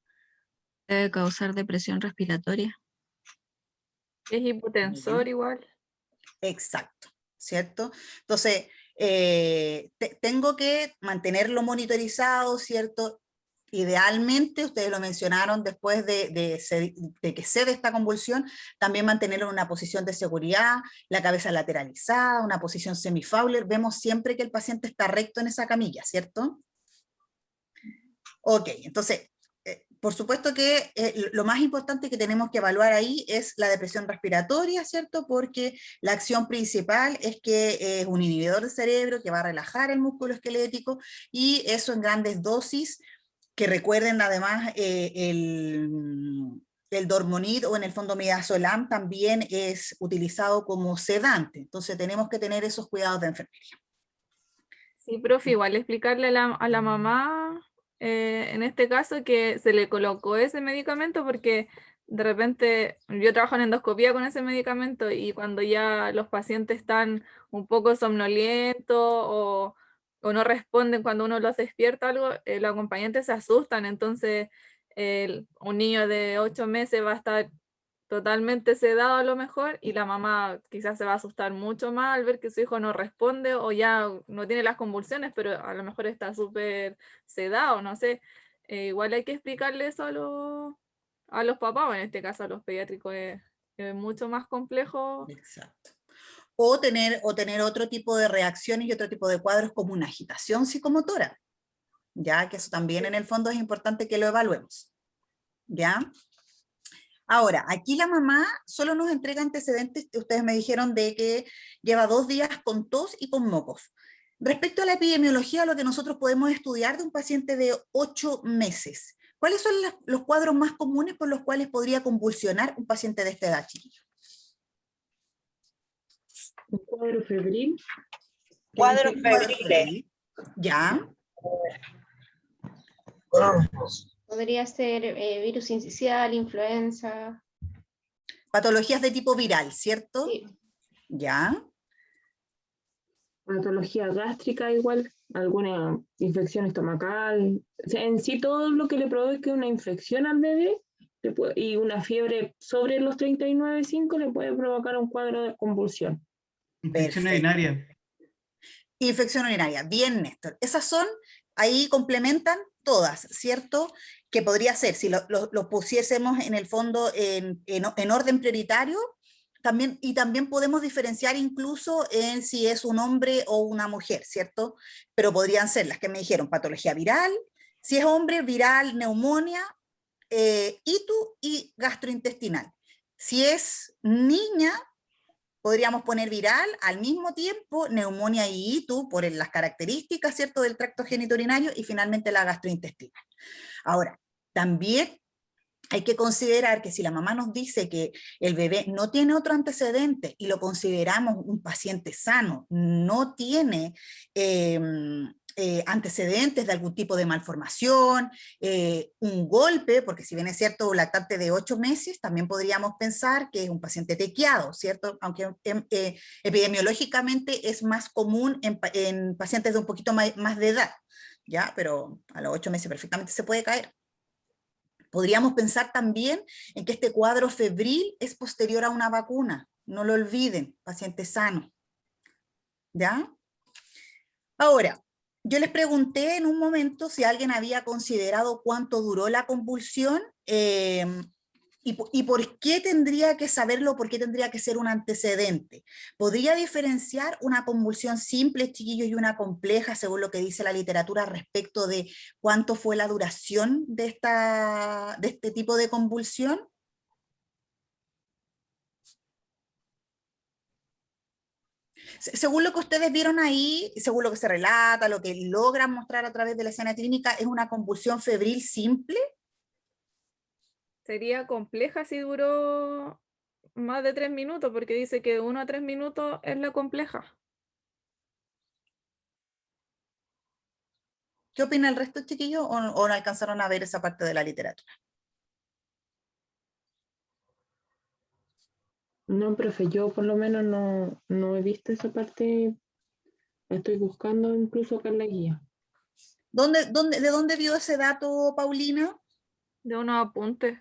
Debe causar depresión respiratoria. Es hipotensor igual. Exacto, ¿cierto? Entonces, tengo que mantenerlo monitorizado, ¿cierto? Idealmente, ustedes lo mencionaron, después de que cede esta convulsión, también mantenerlo en una posición de seguridad, la cabeza lateralizada, una posición semi-Fowler. Vemos siempre que el paciente está recto en esa camilla, ¿cierto? Ok, entonces, por supuesto que lo más importante que tenemos que evaluar ahí es la depresión respiratoria, ¿cierto? Porque la acción principal es que es un inhibidor del cerebro que va a relajar el músculo esquelético, y eso en grandes dosis, que recuerden además el dormonid o en el fondo midazolam también es utilizado como sedante, entonces tenemos que tener esos cuidados de enfermería. Sí, profe, igual explicarle a la mamá, en este caso, que se le colocó ese medicamento porque de repente yo trabajo en endoscopía con ese medicamento, y cuando ya los pacientes están un poco somnolientos o no responden cuando uno los despierta algo, los acompañantes se asustan. Entonces un niño de 8 meses va a estar totalmente sedado a lo mejor, y la mamá quizás se va a asustar mucho más al ver que su hijo no responde o ya no tiene las convulsiones, pero a lo mejor está súper sedado, no sé. Igual hay que explicarle eso a los papás, o en este caso a los pediátricos, es mucho más complejo. Exacto. O tener otro tipo de reacciones y otro tipo de cuadros como una agitación psicomotora, ya que eso también en el fondo es importante que lo evaluemos, ¿ya? Ahora, aquí la mamá solo nos entrega antecedentes, ustedes me dijeron de que lleva 2 días con tos y con mocos. Respecto a la epidemiología, lo que nosotros podemos estudiar de un paciente de 8 meses, ¿cuáles son los cuadros más comunes por los cuales podría convulsionar un paciente de esta edad, chiquillo? Un cuadro febril. Cuadros febriles. ¿Ya? Podría ser virus incisional, influenza. Patologías de tipo viral, ¿cierto? Sí. ¿Ya? Patología gástrica igual, alguna infección estomacal. O sea, en sí todo lo que le provoque una infección al bebé y una fiebre sobre los 39,5 le puede provocar un cuadro de convulsión. Infección Perfecto. urinaria. Infección urinaria. Bien, Néstor. Esas son, ahí complementan todas, ¿cierto? Que podría ser, si lo pusiésemos en el fondo en orden prioritario, también, y también podemos diferenciar incluso en si es un hombre o una mujer, ¿cierto? Pero podrían ser las que me dijeron, patología viral, si es hombre, viral, neumonía, ITU y gastrointestinal. Si es niña, podríamos poner viral al mismo tiempo, neumonía y ITU por las características, ¿cierto?, del tracto genitourinario, y finalmente la gastrointestinal. Ahora, también hay que considerar que si la mamá nos dice que el bebé no tiene otro antecedente y lo consideramos un paciente sano, no tiene antecedentes de algún tipo de malformación, un golpe, porque si bien es cierto, un lactante de 8 meses, también podríamos pensar que es un paciente tequiado, ¿cierto? Aunque epidemiológicamente es más común en pacientes de un poquito más de edad, ¿ya? Pero a los 8 meses perfectamente se puede caer. Podríamos pensar también en que este cuadro febril es posterior a una vacuna. No lo olviden, paciente sano. ¿Ya? Ahora, yo les pregunté en un momento si alguien había considerado cuánto duró la convulsión y por qué tendría que saberlo, por qué tendría que ser un antecedente. ¿Podría diferenciar una convulsión simple, chiquillos, y una compleja, según lo que dice la literatura, respecto de cuánto fue la duración de este tipo de convulsión? Según lo que ustedes vieron ahí, según lo que se relata, lo que logran mostrar a través de la escena clínica, ¿es una convulsión febril simple? Sería compleja si duró más de 3 minutos, porque dice que de 1 a 3 minutos es la compleja. ¿Qué opina el resto, chiquillos, o no alcanzaron a ver esa parte de la literatura? No, profe, yo por lo menos no he visto esa parte. La estoy buscando incluso acá en la guía. ¿De dónde vio ese dato, Paulina? De unos apuntes.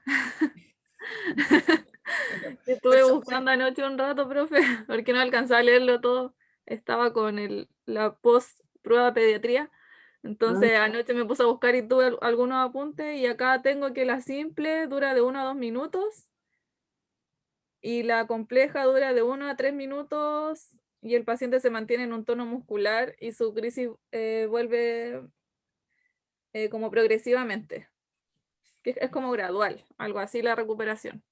Estuve buscando anoche un rato, profe, porque no alcanzaba a leerlo todo. Estaba con la post prueba de pediatría. Entonces anoche me puse a buscar y tuve algunos apuntes, y acá tengo que la simple dura de 1 a 2 minutos y la compleja dura de 1 a 3 minutos, y el paciente se mantiene en un tono muscular y su crisis vuelve como progresivamente, que es como gradual, algo así la recuperación.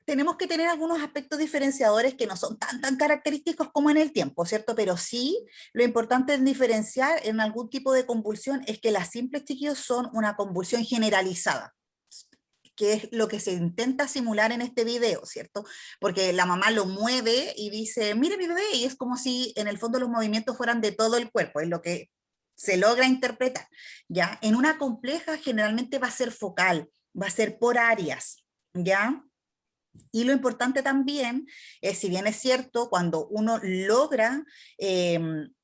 Tenemos que tener algunos aspectos diferenciadores que no son tan característicos como en el tiempo, ¿cierto? Pero sí, lo importante en diferenciar en algún tipo de convulsión es que las simples, chiquillos, son una convulsión generalizada, que es lo que se intenta simular en este video, ¿cierto? Porque la mamá lo mueve y dice, mire mi bebé, y es como si en el fondo los movimientos fueran de todo el cuerpo, es lo que se logra interpretar, ¿ya? En una compleja generalmente va a ser focal, va a ser por áreas, ¿ya? Y lo importante también es, si bien es cierto, cuando uno logra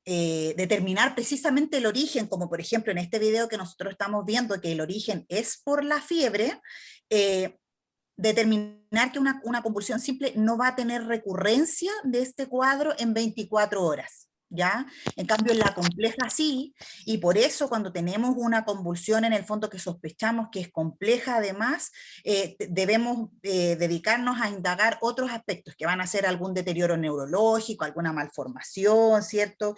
determinar precisamente el origen, como por ejemplo en este video que nosotros estamos viendo, que el origen es por la fiebre, determinar que una convulsión simple no va a tener recurrencia de este cuadro en 24 horas. ¿Ya? En cambio, en la compleja sí, y por eso cuando tenemos una convulsión en el fondo que sospechamos que es compleja además, debemos dedicarnos a indagar otros aspectos que van a ser algún deterioro neurológico, alguna malformación, ¿cierto?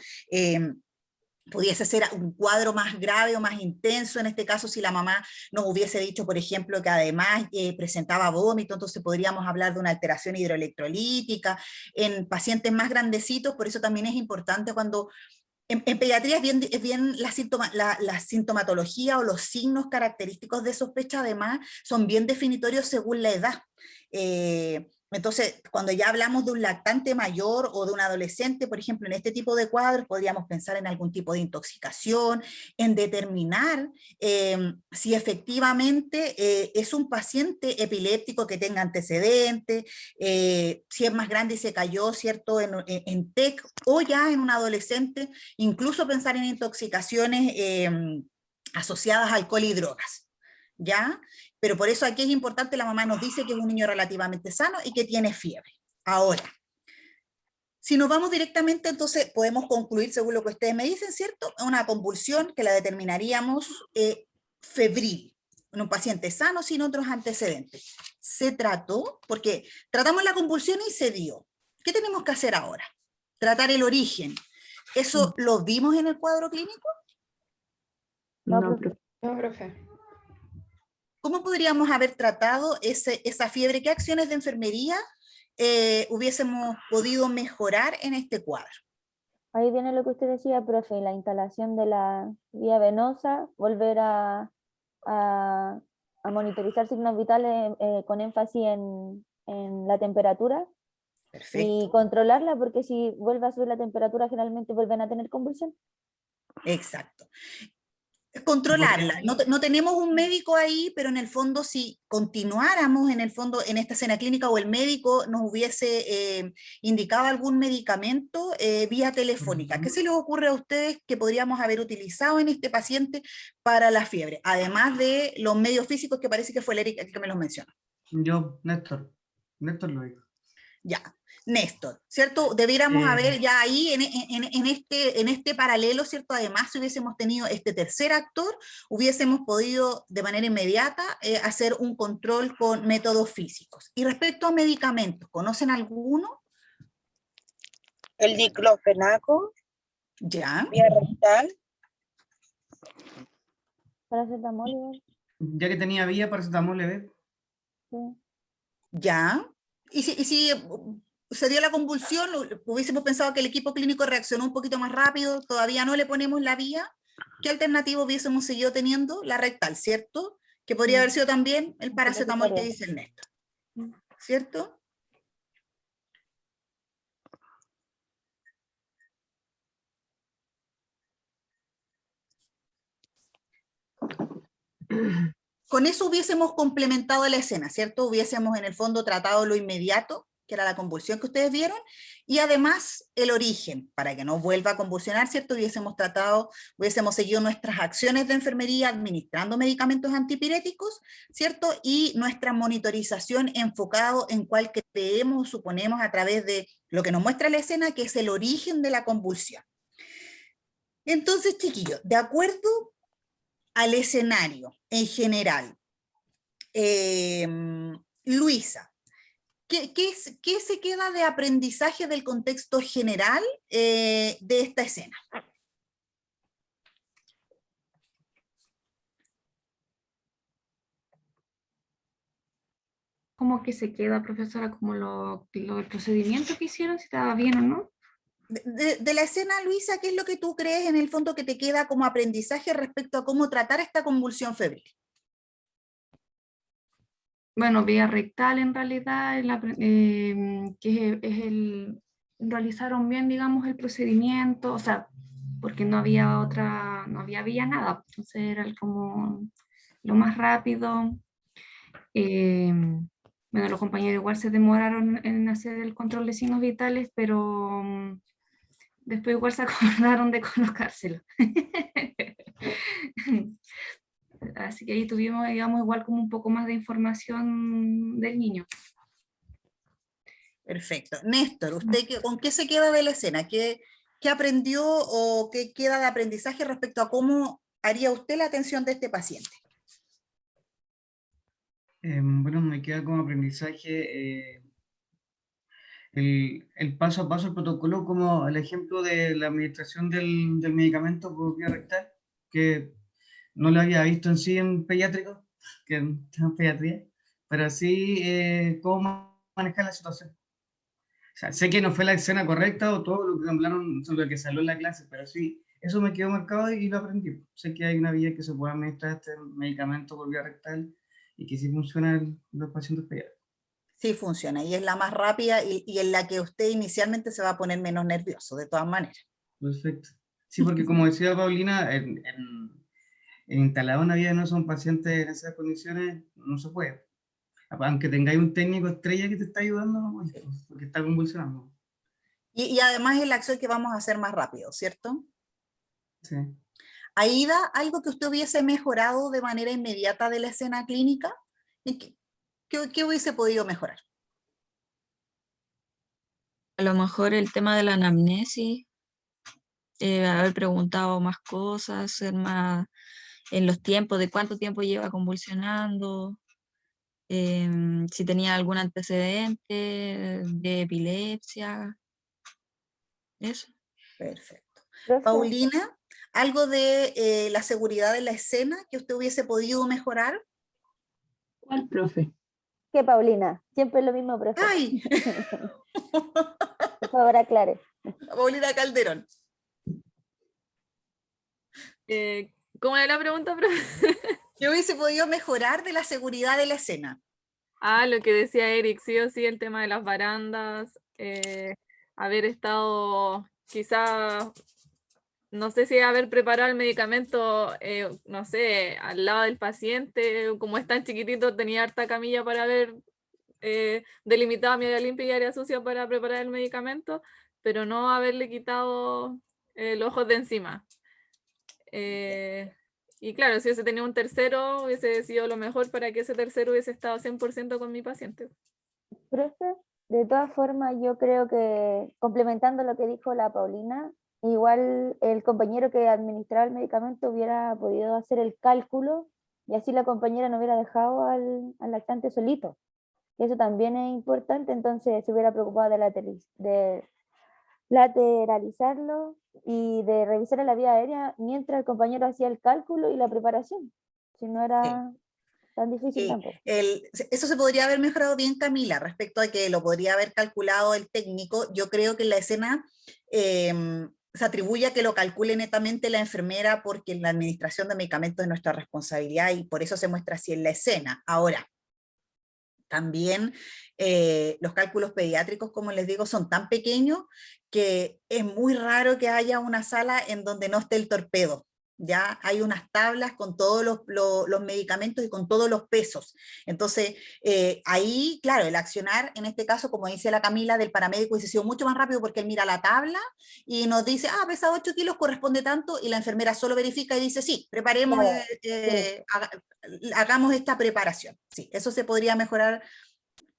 Pudiese ser un cuadro más grave o más intenso, en este caso si la mamá nos hubiese dicho, por ejemplo, que además presentaba vómito, entonces podríamos hablar de una alteración hidroelectrolítica. En pacientes más grandecitos, por eso también es importante cuando... En pediatría es bien la sintomatología o los signos característicos de sospecha, además, son bien definitorios según la edad. Entonces, cuando ya hablamos de un lactante mayor o de un adolescente, por ejemplo, en este tipo de cuadros, podríamos pensar en algún tipo de intoxicación, en determinar si efectivamente es un paciente epiléptico que tenga antecedentes, si es más grande y se cayó, ¿cierto?, en TEC, o ya en un adolescente, incluso pensar en intoxicaciones asociadas a alcohol y drogas, ¿ya? Pero por eso aquí es importante, la mamá nos dice que es un niño relativamente sano y que tiene fiebre. Ahora, si nos vamos directamente, entonces podemos concluir, según lo que ustedes me dicen, ¿cierto? Una convulsión que la determinaríamos febril, en un paciente sano sin otros antecedentes. Se trató, porque tratamos la convulsión y se dio. ¿Qué tenemos que hacer ahora? Tratar el origen. ¿Eso lo vimos en el cuadro clínico? No, profe. ¿Cómo podríamos haber tratado esa fiebre? ¿Qué acciones de enfermería hubiésemos podido mejorar en este cuadro? Ahí viene lo que usted decía, profe, la instalación de la vía venosa, volver a monitorizar signos vitales con énfasis en la temperatura. Perfecto. Y controlarla, porque si vuelve a subir la temperatura, generalmente vuelven a tener convulsión. Exacto. Controlarla. No tenemos un médico ahí, pero en el fondo si continuáramos en el fondo en esta escena clínica o el médico nos hubiese indicado algún medicamento vía telefónica, ¿qué se les ocurre a ustedes que podríamos haber utilizado en este paciente para la fiebre? Además de los medios físicos, que parece que fue el Eric el que me los mencionó. Yo, Néstor lo dijo. Ya, Néstor, ¿cierto? Debiéramos haber ya ahí en este paralelo, ¿cierto? Además, si hubiésemos tenido este tercer actor, hubiésemos podido de manera inmediata hacer un control con métodos físicos. Y respecto a medicamentos, ¿conocen alguno? El diclofenaco. Ya. Vía rectal. Paracetamol. Ya que tenía vía, paracetamol leve. Sí. Ya. Y si se dio la convulsión, hubiésemos pensado que el equipo clínico reaccionó un poquito más rápido, todavía no le ponemos la vía. ¿Qué alternativa hubiésemos seguido teniendo? La rectal, ¿cierto? Que podría haber sido también el paracetamol que dice el Néstor, ¿cierto? Con eso hubiésemos complementado la escena, ¿cierto? Hubiésemos en el fondo tratado lo inmediato, que era la convulsión que ustedes vieron, y además el origen, para que no vuelva a convulsionar, ¿cierto? Hubiésemos seguido nuestras acciones de enfermería administrando medicamentos antipiréticos, ¿cierto? Y nuestra monitorización enfocado en cuál creemos, suponemos, a través de lo que nos muestra la escena, que es el origen de la convulsión. Entonces, chiquillos, de acuerdo al escenario en general, Luisa, ¿qué se queda de aprendizaje del contexto general de esta escena? ¿Cómo que se queda, profesora? ¿Como el procedimiento que hicieron, si estaba bien o no? De la escena, Luisa, ¿qué es lo que tú crees en el fondo que te queda como aprendizaje respecto a cómo tratar esta convulsión febril? Bueno, vía rectal en realidad, realizaron bien, digamos, el procedimiento, o sea, porque no había vía nada, entonces era como lo más rápido. Bueno, los compañeros igual se demoraron en hacer el control de signos vitales, pero después igual se acordaron de colocárselo. así que ahí tuvimos, digamos, igual como un poco más de información del niño. Perfecto. Néstor, ¿con qué se queda de la escena? ¿Qué aprendió o qué queda de aprendizaje respecto a cómo haría usted la atención de este paciente? Bueno, me queda como aprendizaje el paso a paso, el protocolo, como el ejemplo de la administración del medicamento por vía rectal, que no lo había visto en sí en pediátrico, que en pediatría, pero sí cómo manejar la situación. O sea, sé que no fue la escena correcta o todo lo que hablaron sobre lo que salió en la clase, pero sí, eso me quedó marcado y lo aprendí. Sé que hay una vía que se puede administrar este medicamento por vía rectal y que sí funciona en los pacientes pediátricos. Sí funciona, y es la más rápida y en la que usted inicialmente se va a poner menos nervioso, de todas maneras. Perfecto. Sí, porque como decía Paulina, en instalar una vía no son pacientes en esas condiciones, no se puede. Aunque tengáis un técnico estrella que te está ayudando, no puede, porque está convulsionando. Y además es la acción que vamos a hacer más rápido, ¿cierto? Sí. Aida, ¿algo que usted hubiese mejorado de manera inmediata de la escena clínica? ¿Qué hubiese podido mejorar? A lo mejor el tema de la anamnesis, haber preguntado más cosas, ser más en los tiempos, de cuánto tiempo lleva convulsionando, si tenía algún antecedente de epilepsia, eso. Perfecto. Paulina, ¿algo de la seguridad de la escena que usted hubiese podido mejorar? ¿Cuál, profe? ¿Qué, Paulina? Siempre es lo mismo, profe. ¡Ay! Por favor, aclare. Paulina Calderón. ¿Cómo era la pregunta, profe? ¿Qué hubiese podido mejorar de la seguridad de la escena? Ah, lo que decía Eric, sí o sí, el tema de las barandas, haber estado quizá, no sé si haber preparado el medicamento, no sé, al lado del paciente, como es tan chiquitito, tenía harta camilla para haber delimitado mi área limpia y área sucia para preparar el medicamento, pero no haberle quitado los ojos de encima. Y claro, si hubiese tenido un tercero, hubiese sido lo mejor para que ese tercero hubiese estado 100% con mi paciente. Profe, de todas formas, yo creo que, complementando lo que dijo la Paulina, igual el compañero que administraba el medicamento hubiera podido hacer el cálculo y así la compañera no hubiera dejado al lactante solito. Y eso también es importante, entonces se hubiera preocupado de lateralizarlo y de revisar en la vía aérea mientras el compañero hacía el cálculo y la preparación. Si no era tan difícil tampoco. Eso se podría haber mejorado bien, Camila, respecto a que lo podría haber calculado el técnico. Yo creo que en la escena se atribuye a que lo calcule netamente la enfermera porque la administración de medicamentos es nuestra responsabilidad y por eso se muestra así en la escena. Ahora, también los cálculos pediátricos, como les digo, son tan pequeños que es muy raro que haya una sala en donde no esté el torpedo. Ya hay unas tablas con todos los medicamentos y con todos los pesos. Entonces, ahí, claro, el accionar, en este caso, como dice la Camila, del paramédico, hubiese sido mucho más rápido porque él mira la tabla y nos dice, pesa 8 kilos, corresponde tanto, y la enfermera solo verifica y dice, sí, preparemos, hagamos esta preparación. Sí, eso se podría mejorar,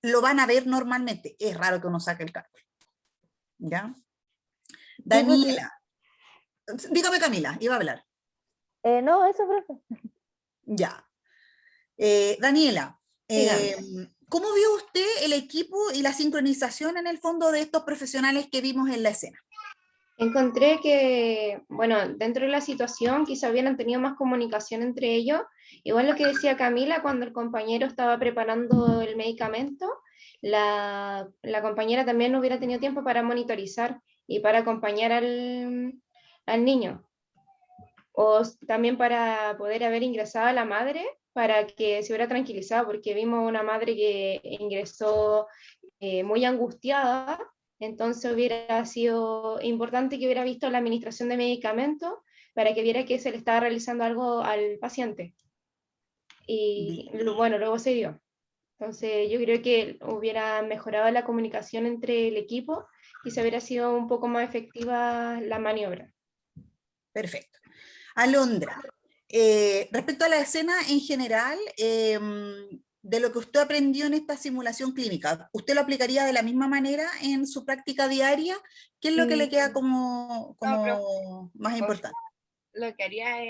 lo van a ver normalmente, es raro que uno saque el cálculo. ¿Ya? Daniela, dígame Camila, iba a hablar. No, eso, profe. Ya. Daniela, ¿cómo vio usted el equipo y la sincronización en el fondo de estos profesionales que vimos en la escena? Encontré que, bueno, dentro de la situación quizá hubieran tenido más comunicación entre ellos. Igual lo que decía Camila, cuando el compañero estaba preparando el medicamento, la compañera también no hubiera tenido tiempo para monitorizar y para acompañar al niño. O también para poder haber ingresado a la madre para que se hubiera tranquilizado, porque vimos una madre que ingresó muy angustiada, entonces hubiera sido importante que hubiera visto la administración de medicamentos para que viera que se le estaba realizando algo al paciente. Y bueno, luego se dio. Entonces yo creo que hubiera mejorado la comunicación entre el equipo y se hubiera sido un poco más efectiva la maniobra. Perfecto. Alondra, respecto a la escena en general, de lo que usted aprendió en esta simulación clínica, ¿usted lo aplicaría de la misma manera en su práctica diaria? ¿Qué es lo que le queda como más importante? Lo que haría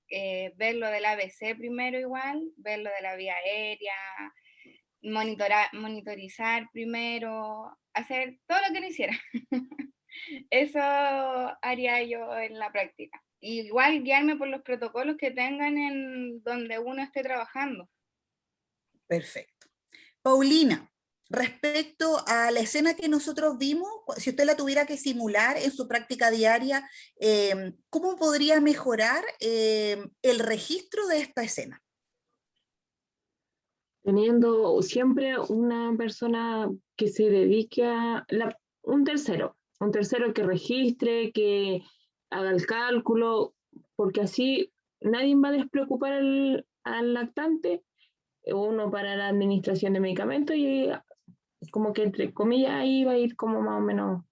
es ver lo del ABC primero igual, ver lo de la vía aérea, monitorizar primero, hacer todo lo que no hiciera. Eso haría yo en la práctica. Igual guiarme por los protocolos que tengan en donde uno esté trabajando. Perfecto. Paulina, respecto a la escena que nosotros vimos, si usted la tuviera que simular en su práctica diaria, ¿cómo podría mejorar el registro de esta escena? Teniendo siempre una persona que se dedique a un tercero que registre, que haga el cálculo, porque así nadie va a despreocupar al lactante, uno para la administración de medicamentos y como que entre comillas ahí va a ir como más o menos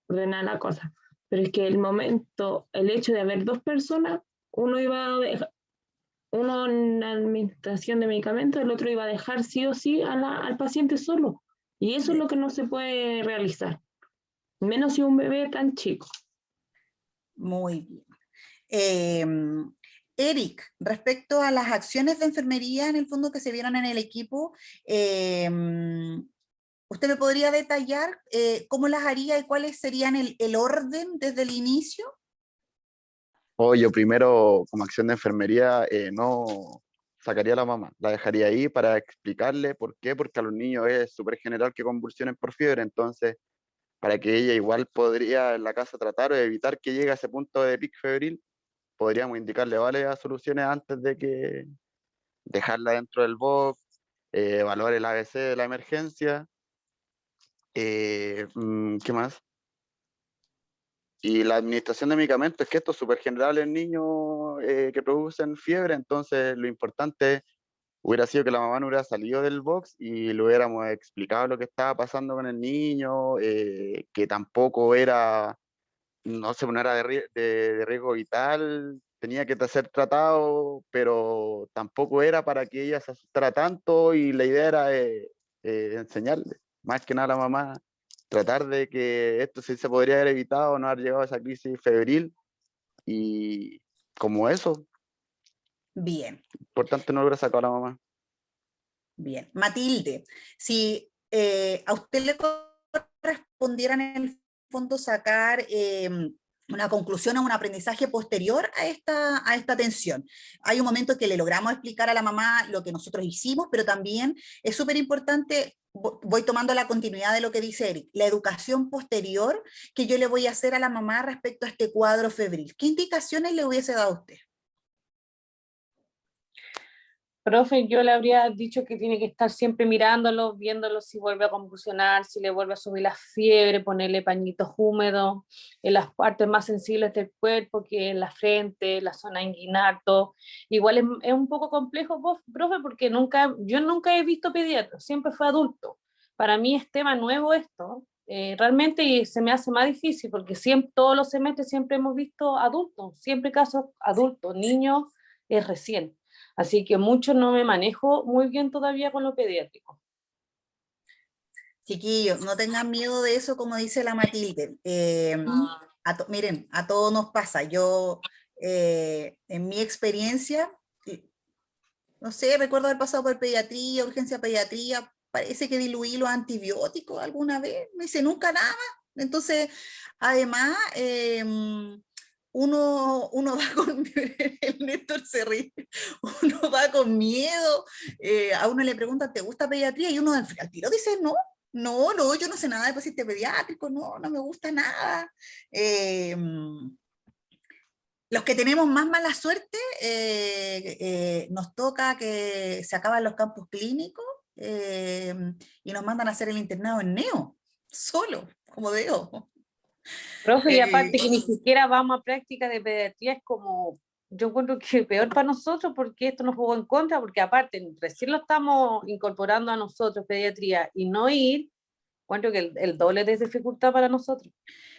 ordenada la cosa. Pero es que el hecho de haber dos personas, uno en la administración de medicamentos, el otro iba a dejar sí o sí al paciente solo. Y eso es lo que no se puede realizar, menos si un bebé tan chico. Muy bien. Eric, respecto a las acciones de enfermería en el fondo que se vieron en el equipo, ¿usted me podría detallar cómo las haría y cuáles serían el orden desde el inicio? Yo primero, como acción de enfermería, no sacaría a la mamá, la dejaría ahí para explicarle por qué, porque a los niños es súper general que convulsionen por fiebre, entonces para que ella igual podría en la casa tratar o evitar que llegue a ese punto de pic febril, podríamos indicarle varias soluciones antes de que dejarla dentro del box, evaluar el ABC de la emergencia, ¿qué más? Y la administración de medicamentos, es que esto es súper general en niños que producen fiebre, entonces lo importante hubiera sido que la mamá no hubiera salido del box y le hubiéramos explicado lo que estaba pasando con el niño, que tampoco era, no sé, no era de riesgo vital, tenía que ser tratado, pero tampoco era para que ella se asustara tanto y la idea era enseñarle, más que nada a la mamá, tratar de que esto sí se podría haber evitado, no haber llegado a esa crisis febril y como eso. Bien. Importante no lo hubiera sacado a la mamá. Bien. Matilde, si a usted le correspondiera en el fondo sacar una conclusión o un aprendizaje posterior a esta atención. Hay un momento que le logramos explicar a la mamá lo que nosotros hicimos, pero también es súper importante, voy tomando la continuidad de lo que dice Eric, la educación posterior que yo le voy a hacer a la mamá respecto a este cuadro febril. ¿Qué indicaciones le hubiese dado a usted? Profe, yo le habría dicho que tiene que estar siempre mirándolo, viéndolo si vuelve a convulsionar, si le vuelve a subir la fiebre, ponerle pañitos húmedos en las partes más sensibles del cuerpo, que en la frente, la zona inguinal. Igual es un poco complejo, profe, porque yo nunca he visto pediatra, siempre fue adulto. Para mí es tema nuevo esto, realmente se me hace más difícil, porque todos los semestres siempre hemos visto adultos, siempre casos adultos, niños es recién. Así que mucho no me manejo muy bien todavía con lo pediátrico. Chiquillos, no tengan miedo de eso, como dice la Matilde. Miren, a todos nos pasa. Yo, en mi experiencia, no sé, recuerdo haber pasado por pediatría, urgencia pediatría, parece que diluí los antibióticos alguna vez, no hice nunca nada. Entonces, además, uno va con, el Néstor se ríe, uno va con miedo, a uno le preguntan, ¿te gusta pediatría? Y uno al tiro dice, no, yo no sé nada de paciente pediátrico, no me gusta nada. Los que tenemos más mala suerte, nos toca que se acaban los campus clínicos y nos mandan a hacer el internado en neo, solo, como digo. Profe, y aparte que ni siquiera vamos a práctica de pediatría, es como, yo encuentro que peor para nosotros porque esto nos jugó en contra, porque aparte recién lo estamos incorporando a nosotros, pediatría, y no ir, Encuentro que el doble de dificultad para nosotros.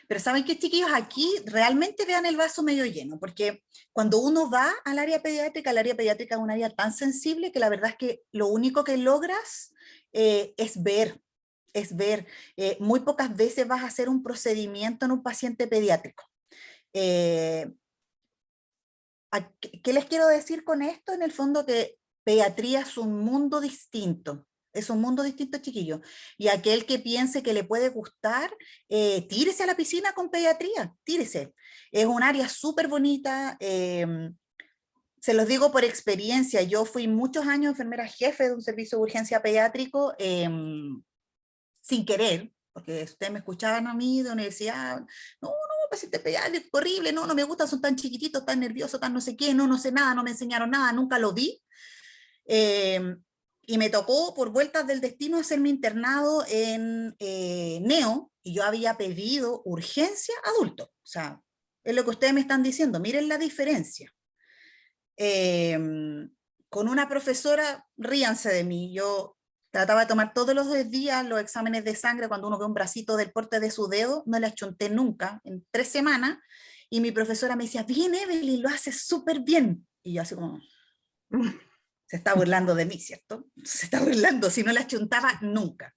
Pero ¿saben qué, chiquillos? Aquí realmente vean el vaso medio lleno, porque cuando uno va al área pediátrica es un área tan sensible que la verdad es que lo único que logras es ver. Muy pocas veces vas a hacer un procedimiento en un paciente pediátrico. ¿Qué les quiero decir con esto? En el fondo que pediatría es un mundo distinto. Es un mundo distinto, chiquillos. Y aquel que piense que le puede gustar, tírese a la piscina con pediatría, tírese. Es un área súper bonita. Se los digo por experiencia. Yo fui muchos años enfermera jefe de un servicio de urgencia pediátrico, sin querer, porque ustedes me escuchaban a mí de universidad, no, paciente pediátrico, horrible, no me gustan, son tan chiquititos, tan nerviosos, tan no sé qué, no sé nada, no me enseñaron nada, nunca lo vi. Y me tocó por vueltas del destino hacer mi internado en Neo, y yo había pedido urgencia adulto. O sea, es lo que ustedes me están diciendo, miren la diferencia. Con una profesora, ríanse de mí, yo trataba de tomar todos los días los exámenes de sangre cuando uno ve un bracito del porte de su dedo, no le achunté nunca, en 3 semanas, y mi profesora me decía, bien Evelyn, lo haces súper bien. Y yo así como... Se está burlando de mí, ¿cierto? Se está burlando, si no la chuntaba nunca.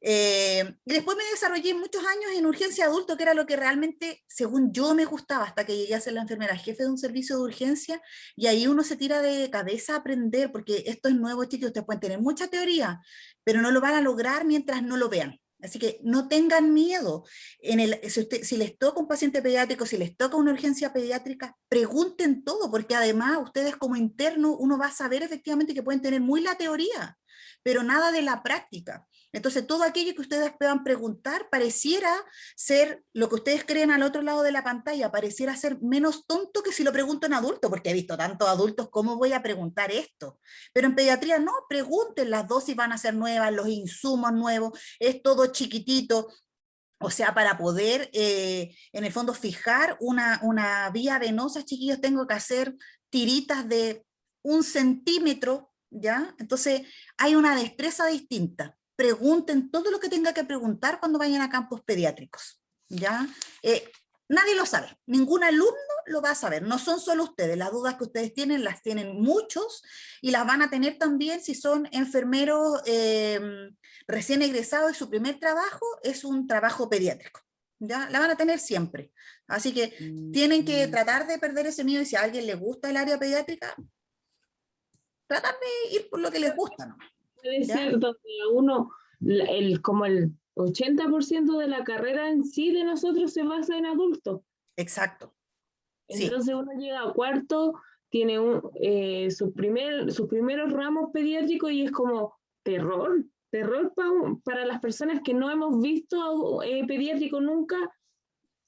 Y después me desarrollé muchos años en urgencia adulto, que era lo que realmente, según yo, me gustaba, hasta que llegué a ser la enfermera jefe de un servicio de urgencia, y ahí uno se tira de cabeza a aprender, porque esto es nuevo, chicos, ustedes pueden tener mucha teoría, pero no lo van a lograr mientras no lo vean. Así que no tengan miedo. Si les toca un paciente pediátrico, si les toca una urgencia pediátrica, pregunten todo, porque además ustedes como interno, uno va a saber efectivamente que pueden tener muy la teoría, pero nada de la práctica. Entonces todo aquello que ustedes puedan preguntar pareciera ser lo que ustedes creen al otro lado de la pantalla, pareciera ser menos tonto que si lo pregunto en adulto, porque he visto tantos adultos, ¿cómo voy a preguntar esto? Pero en pediatría no, pregunten, las dosis van a ser nuevas, los insumos nuevos, es todo chiquitito. O sea, para poder, en el fondo, fijar una vía venosa, chiquillos, tengo que hacer tiritas de 1 centímetro, ¿ya? Entonces, hay una destreza distinta. Pregunten todo lo que tenga que preguntar cuando vayan a campos pediátricos, ¿ya? Nadie lo sabe, ningún alumno lo va a saber, no son solo ustedes, las dudas que ustedes tienen las tienen muchos, y las van a tener también si son enfermeros recién egresados y su primer trabajo es un trabajo pediátrico, ¿ya? La van a tener siempre, así que tienen que tratar de perder ese miedo, y si a alguien le gusta el área pediátrica, tratar de ir por lo que les gusta, ¿no? Puede ser donde uno, como el 80% de la carrera en sí de nosotros se basa en adultos. Exacto. Entonces uno llega a cuarto, tiene sus primeros ramos pediátricos y es como terror para las personas que no hemos visto pediátrico nunca.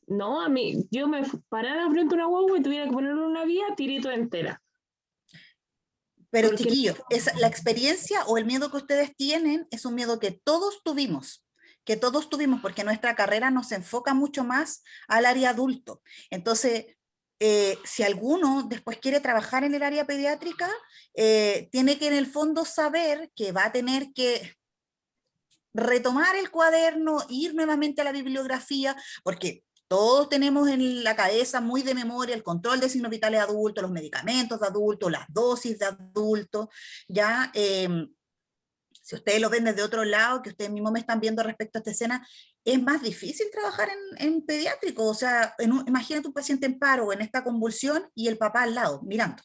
No, a mí, yo me parara frente a una guagua y tuviera que ponerle una vía, tirito entera. Pero chiquillos, la experiencia o el miedo que ustedes tienen es un miedo que todos tuvimos, porque nuestra carrera nos enfoca mucho más al área adulto. Entonces, si alguno después quiere trabajar en el área pediátrica, tiene que en el fondo saber que va a tener que retomar el cuaderno, ir nuevamente a la bibliografía, porque todos tenemos en la cabeza muy de memoria el control de signos vitales de adultos, los medicamentos de adultos, las dosis de adultos, ¿ya? Si ustedes lo ven desde otro lado, que ustedes mismos me están viendo respecto a esta escena, es más difícil trabajar en pediátrico. O sea, imagínate un paciente en paro, en esta convulsión, y el papá al lado, mirando,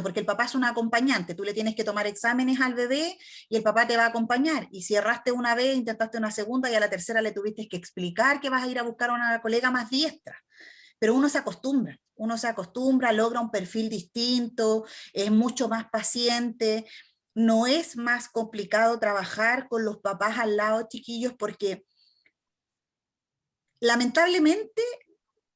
porque el papá es un acompañante, tú le tienes que tomar exámenes al bebé y el papá te va a acompañar, y si erraste una vez, intentaste una segunda, y a la tercera le tuviste que explicar que vas a ir a buscar a una colega más diestra. Pero uno se acostumbra, logra un perfil distinto, es mucho más paciente, no es más complicado trabajar con los papás al lado, chiquillos, porque lamentablemente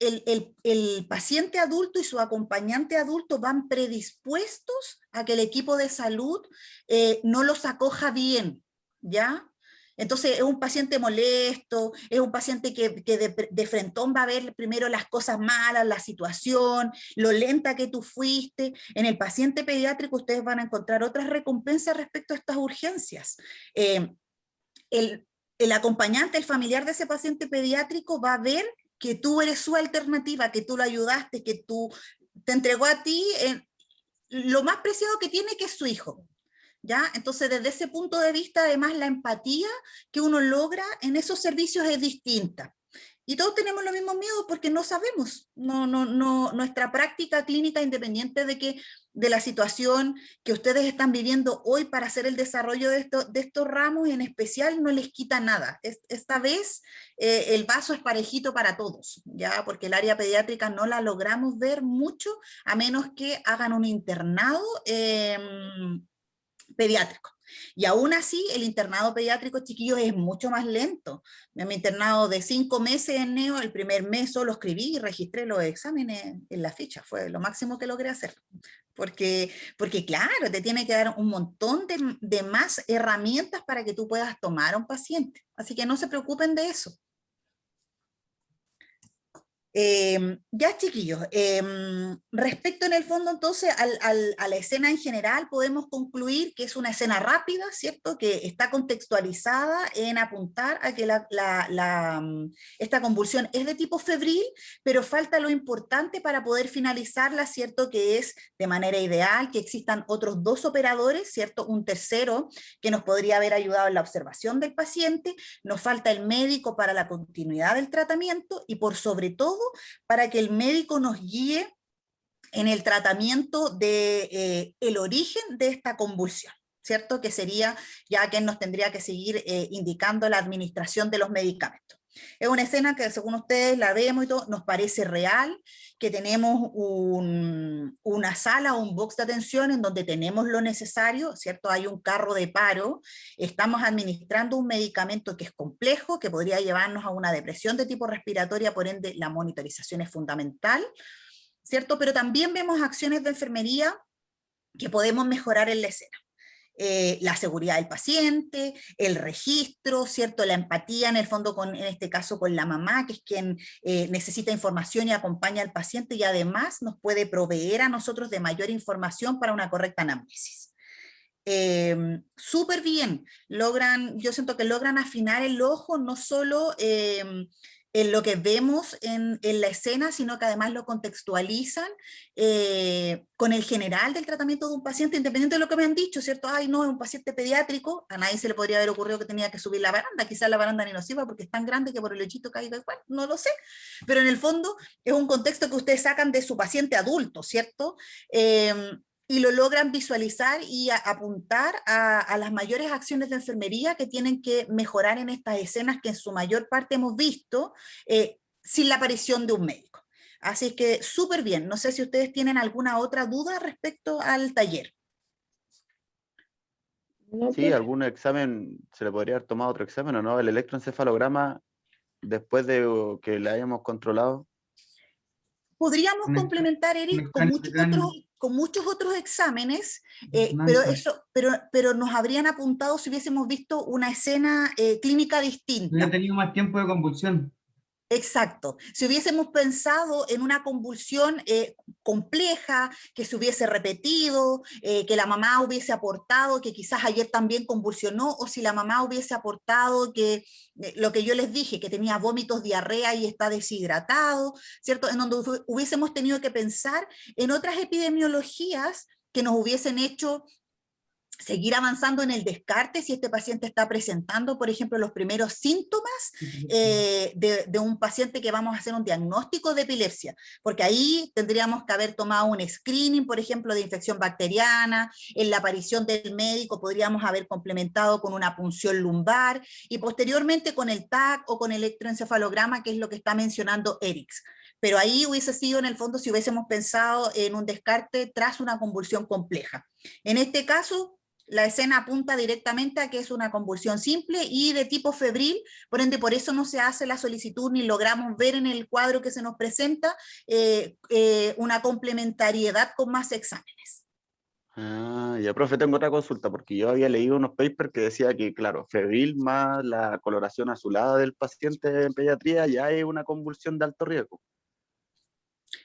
el paciente adulto y su acompañante adulto van predispuestos a que el equipo de salud no los acoja bien, ¿ya? Entonces es un paciente molesto, es un paciente que de frentón va a ver primero las cosas malas, la situación, lo lenta que tú fuiste. En el paciente pediátrico ustedes van a encontrar otras recompensas respecto a estas urgencias. el acompañante, el familiar de ese paciente pediátrico va a ver que tú eres su alternativa, que tú lo ayudaste, que tú te entregó a ti lo más preciado que tiene, que es su hijo. ¿Ya? Entonces, desde ese punto de vista, además, la empatía que uno logra en esos servicios es distinta. Y todos tenemos los mismos miedos porque no sabemos. Nuestra práctica clínica, independiente de la situación que ustedes están viviendo hoy para hacer el desarrollo de estos ramos en especial, no les quita nada. Esta vez el vaso es parejito para todos, ¿ya? Porque el área pediátrica no la logramos ver mucho, a menos que hagan un internado pediátrico. Y aún así, el internado pediátrico, chiquillos, es mucho más lento. Mi internado de 5 meses en neo, el primer mes solo escribí y registré los exámenes en la ficha. Fue lo máximo que logré hacer. Porque claro, te tiene que dar un montón de más herramientas para que tú puedas tomar a un paciente. Así que no se preocupen de eso. Ya, chiquillos, respecto en el fondo entonces a la escena en general, podemos concluir que es una escena rápida, ¿cierto? Que está contextualizada en apuntar a que esta convulsión es de tipo febril, pero falta lo importante para poder finalizarla, ¿cierto? Que es de manera ideal que existan otros 2 operadores, ¿cierto? Un tercero que nos podría haber ayudado en la observación del paciente, nos falta el médico para la continuidad del tratamiento y por sobre todo para que el médico nos guíe en el tratamiento de el origen de esta convulsión, ¿cierto? Que sería ya quien nos tendría que seguir indicando la administración de los medicamentos. Es una escena que según ustedes la vemos y todo, nos parece real, que tenemos una sala o un box de atención en donde tenemos lo necesario, ¿cierto? Hay un carro de paro, estamos administrando un medicamento que es complejo, que podría llevarnos a una depresión de tipo respiratoria, por ende la monitorización es fundamental, ¿cierto? Pero también vemos acciones de enfermería que podemos mejorar en la escena. La seguridad del paciente, el registro, ¿cierto? La empatía en el fondo, en este caso con la mamá, que es quien necesita información y acompaña al paciente y además nos puede proveer a nosotros de mayor información para una correcta anamnesis. Súper bien, yo siento que logran afinar el ojo no solo en lo que vemos en la escena, sino que además lo contextualizan con el general del tratamiento de un paciente, independiente de lo que me han dicho, ¿cierto? Ay, no, es un paciente pediátrico, a nadie se le podría haber ocurrido que tenía que subir la baranda, quizás la baranda ni nos sirva porque es tan grande que por el hechito caiga igual, no lo sé, pero en el fondo es un contexto que ustedes sacan de su paciente adulto, ¿cierto? Y lo logran visualizar y apuntar a las mayores acciones de enfermería que tienen que mejorar en estas escenas que en su mayor parte hemos visto sin la aparición de un médico. Así que súper bien. No sé si ustedes tienen alguna otra duda respecto al taller. Sí, algún examen, se le podría haber tomado otro examen o no, el electroencefalograma después de que le hayamos controlado. Podríamos complementar, Eric, con muchos otros exámenes, pero nos habrían apuntado si hubiésemos visto una escena clínica distinta. Hubiera tenido más tiempo de convulsión. Exacto. Si hubiésemos pensado en una convulsión compleja, que se hubiese repetido, que la mamá hubiese aportado, que quizás ayer también convulsionó, o si la mamá hubiese aportado que lo que yo les dije, que tenía vómitos, diarrea y está deshidratado, ¿cierto? En donde hubiésemos tenido que pensar en otras epidemiologías que nos hubiesen hecho seguir avanzando en el descarte si este paciente está presentando, por ejemplo, los primeros síntomas de un paciente que vamos a hacer un diagnóstico de epilepsia, porque ahí tendríamos que haber tomado un screening, por ejemplo, de infección bacteriana, en la aparición del médico podríamos haber complementado con una punción lumbar, y posteriormente con el TAC o con el electroencefalograma, que es lo que está mencionando Eric. Pero ahí hubiese sido en el fondo si hubiésemos pensado en un descarte tras una convulsión compleja. En este caso, la escena apunta directamente a que es una convulsión simple y de tipo febril, por ende por eso no se hace la solicitud ni logramos ver en el cuadro que se nos presenta una complementariedad con más exámenes. Ah, ya, profe, tengo otra consulta, porque yo había leído unos papers que decía que, claro, febril más la coloración azulada del paciente en pediatría ya es una convulsión de alto riesgo.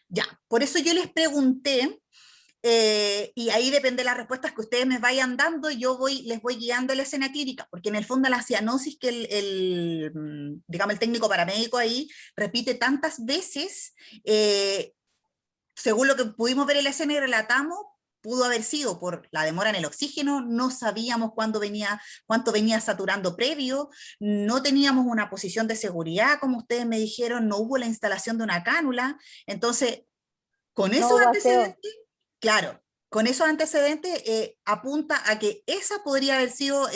Ya, por eso yo les pregunté y ahí depende de las respuestas que ustedes me vayan dando, les voy guiando la escena clínica, porque en el fondo la cianosis que digamos, el técnico paramédico ahí repite tantas veces, según lo que pudimos ver en la escena y relatamos, pudo haber sido por la demora en el oxígeno, no sabíamos cuánto venía saturando previo, no teníamos una posición de seguridad, como ustedes me dijeron, no hubo la instalación de una cánula, entonces, con No esos hubo antecedentes, claro, con esos antecedentes apunta a que esa podría haber sido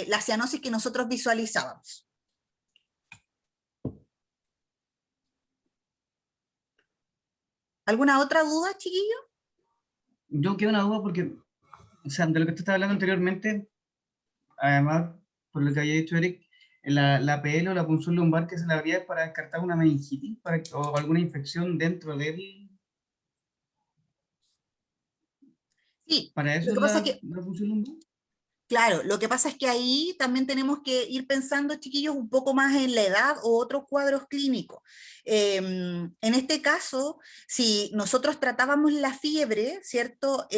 la cianosis que nosotros visualizábamos. ¿Alguna otra duda, chiquillo? Yo quedo una duda porque, o sea, de lo que tú estabas hablando anteriormente, además, por lo que había dicho Eric, la PL o la punción lumbar que se le habría es para descartar una meningitis o alguna infección dentro del... Sí, ¿Para eso lo es que pasa es que, la punción lumbar? claro, lo que pasa es que ahí también tenemos que ir pensando, chiquillos, un poco más en la edad o otros cuadros clínicos. En este caso, si nosotros tratábamos la fiebre, ¿cierto?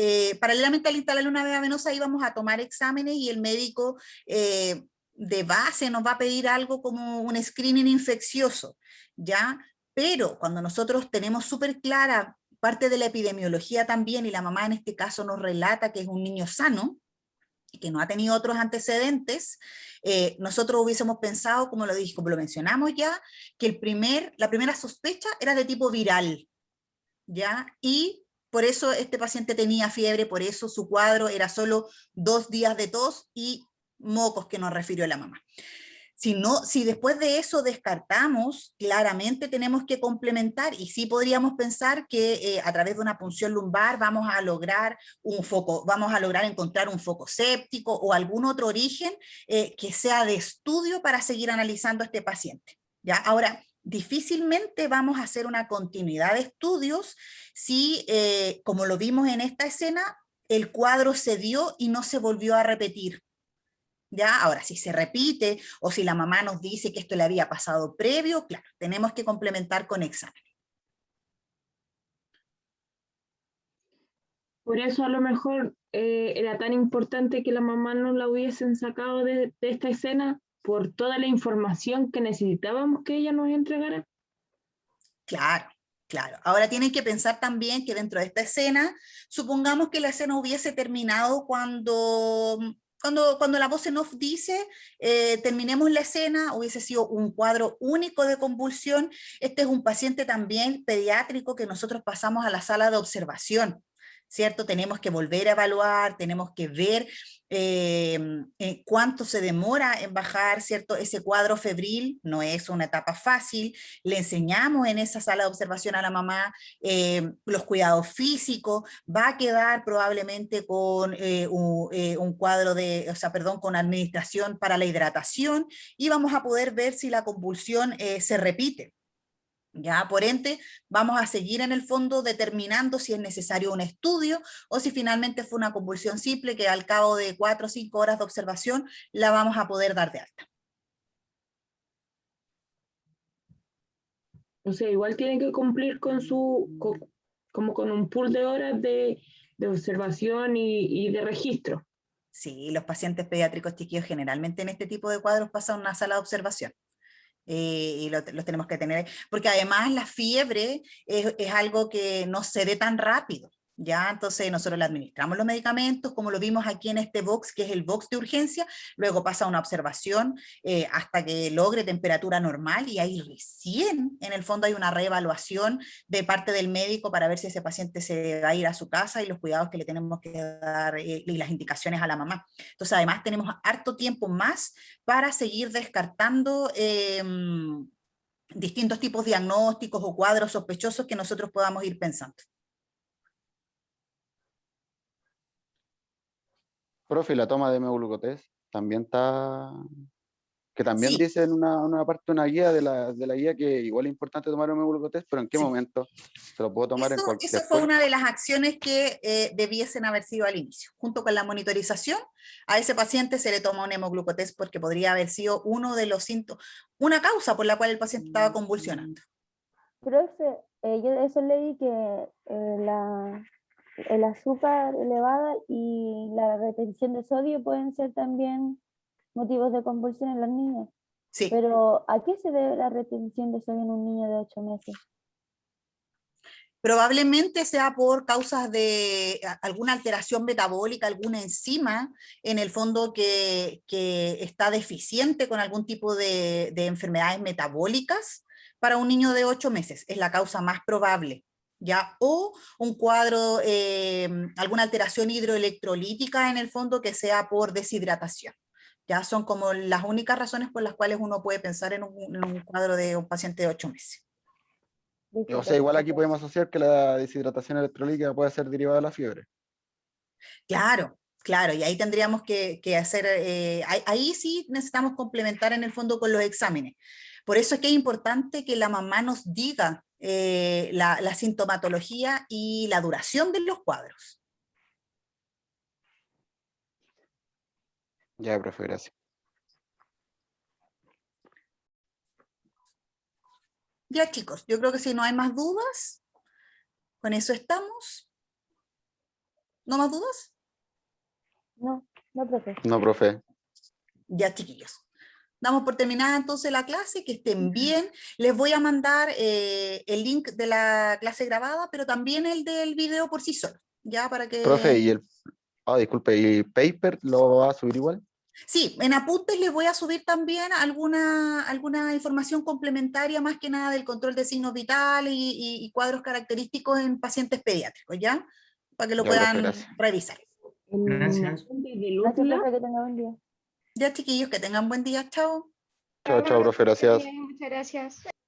Paralelamente al instalar una vena venosa íbamos a tomar exámenes y el médico de base nos va a pedir algo como un screening infeccioso, ¿ya? Pero cuando nosotros tenemos súper clara parte de la epidemiología también, y la mamá en este caso nos relata que es un niño sano, que no ha tenido otros antecedentes, nosotros hubiésemos pensado, como lo mencionamos ya, que la primera sospecha era de tipo viral, ¿ya? Y por eso este paciente tenía fiebre, por eso su cuadro era solo 2 días de tos y mocos que nos refirió la mamá. Si después de eso descartamos, claramente tenemos que complementar y sí podríamos pensar que a través de una punción lumbar vamos a lograr encontrar un foco séptico o algún otro origen que sea de estudio para seguir analizando a este paciente. ¿Ya? Ahora, difícilmente vamos a hacer una continuidad de estudios si, como lo vimos en esta escena, el cuadro se dio y no se volvió a repetir. ¿Ya? Ahora, si se repite o si la mamá nos dice que esto le había pasado previo, claro, tenemos que complementar con examen. Por eso a lo mejor era tan importante que la mamá no la hubiesen sacado de esta escena por toda la información que necesitábamos que ella nos entregara. Claro, claro. Ahora tienen que pensar también que dentro de esta escena, supongamos que la escena hubiese terminado cuando la voz en off dice, terminemos la escena, hubiese sido un cuadro único de convulsión. Este es un paciente también pediátrico que nosotros pasamos a la sala de observación, ¿cierto? Tenemos que volver a evaluar, tenemos que ver cuánto se demora en bajar, ¿cierto? Ese cuadro febril no es una etapa fácil. Le enseñamos en esa sala de observación a la mamá los cuidados físicos, va a quedar probablemente con un cuadro con administración para la hidratación y vamos a poder ver si la convulsión se repite. Ya, por ende, vamos a seguir en el fondo determinando si es necesario un estudio o si finalmente fue una convulsión simple que al cabo de 4 o 5 horas de observación la vamos a poder dar de alta. O sea, igual tiene que cumplir con con un pool de horas de observación y de registro. Sí, los pacientes pediátricos chiquillos generalmente en este tipo de cuadros pasan a una sala de observación. Y los tenemos que tener, porque además la fiebre es algo que no se ve tan rápido, ¿ya? Entonces nosotros le administramos los medicamentos, como lo vimos aquí en este box, que es el box de urgencia, luego pasa a una observación hasta que logre temperatura normal, y ahí recién, en el fondo, hay una reevaluación de parte del médico para ver si ese paciente se va a ir a su casa y los cuidados que le tenemos que dar y las indicaciones a la mamá. Entonces además tenemos harto tiempo más para seguir descartando distintos tipos de diagnósticos o cuadros sospechosos que nosotros podamos ir pensando. Profe, la toma de hemoglucotés también está, que también Sí. dice en una parte de una guía de la guía que igual es importante tomar hemoglucotés, pero ¿en qué momento? ¿Se lo puedo tomar en cualquier Eso fue una de las acciones que debiesen haber sido al inicio. Junto con la monitorización, a ese paciente se le toma un hemoglucotés porque podría haber sido uno de los síntomas, una causa por la cual el paciente estaba convulsionando. Profe, yo eso leí que el azúcar elevada y la retención de sodio pueden ser también motivos de convulsión en los niños. Sí. Pero ¿a qué se debe la retención de sodio en un niño de 8 meses? Probablemente sea por causas de alguna alteración metabólica, alguna enzima en el fondo que está deficiente con algún tipo de enfermedades metabólicas para un niño de 8 meses. Es la causa más probable. ¿Ya? O un cuadro, alguna alteración hidroelectrolítica en el fondo que sea por deshidratación. Ya son como las únicas razones por las cuales uno puede pensar en un cuadro de un paciente de 8 meses. O sea, igual aquí podemos asociar que la deshidratación electrolítica puede ser derivada de la fiebre. Claro, claro, y ahí tendríamos que hacer, ahí sí necesitamos complementar en el fondo con los exámenes. Por eso es que es importante que la mamá nos diga la sintomatología y la duración de los cuadros. Ya, profe, gracias. Ya, chicos, yo creo que si no hay más dudas, con eso estamos. ¿No más dudas? No, no, profe. No, profe. Ya, chiquillos. Damos por terminada entonces la clase, que estén bien. Les voy a mandar el link de la clase grabada, pero también el del video por sí solo, ya para que... Profe, y el... disculpe, ¿y el paper lo va a subir igual? Sí, en apuntes les voy a subir también alguna información complementaria, más que nada del control de signos vitales y cuadros característicos en pacientes pediátricos, ¿ya? Para que lo Ya, profe, puedan gracias. revisar. Gracias. Gracias, profe, que tenga buen día. Ya, chiquillos, que tengan buen día. Chao. Chao, chao, profe, gracias. Muchas gracias.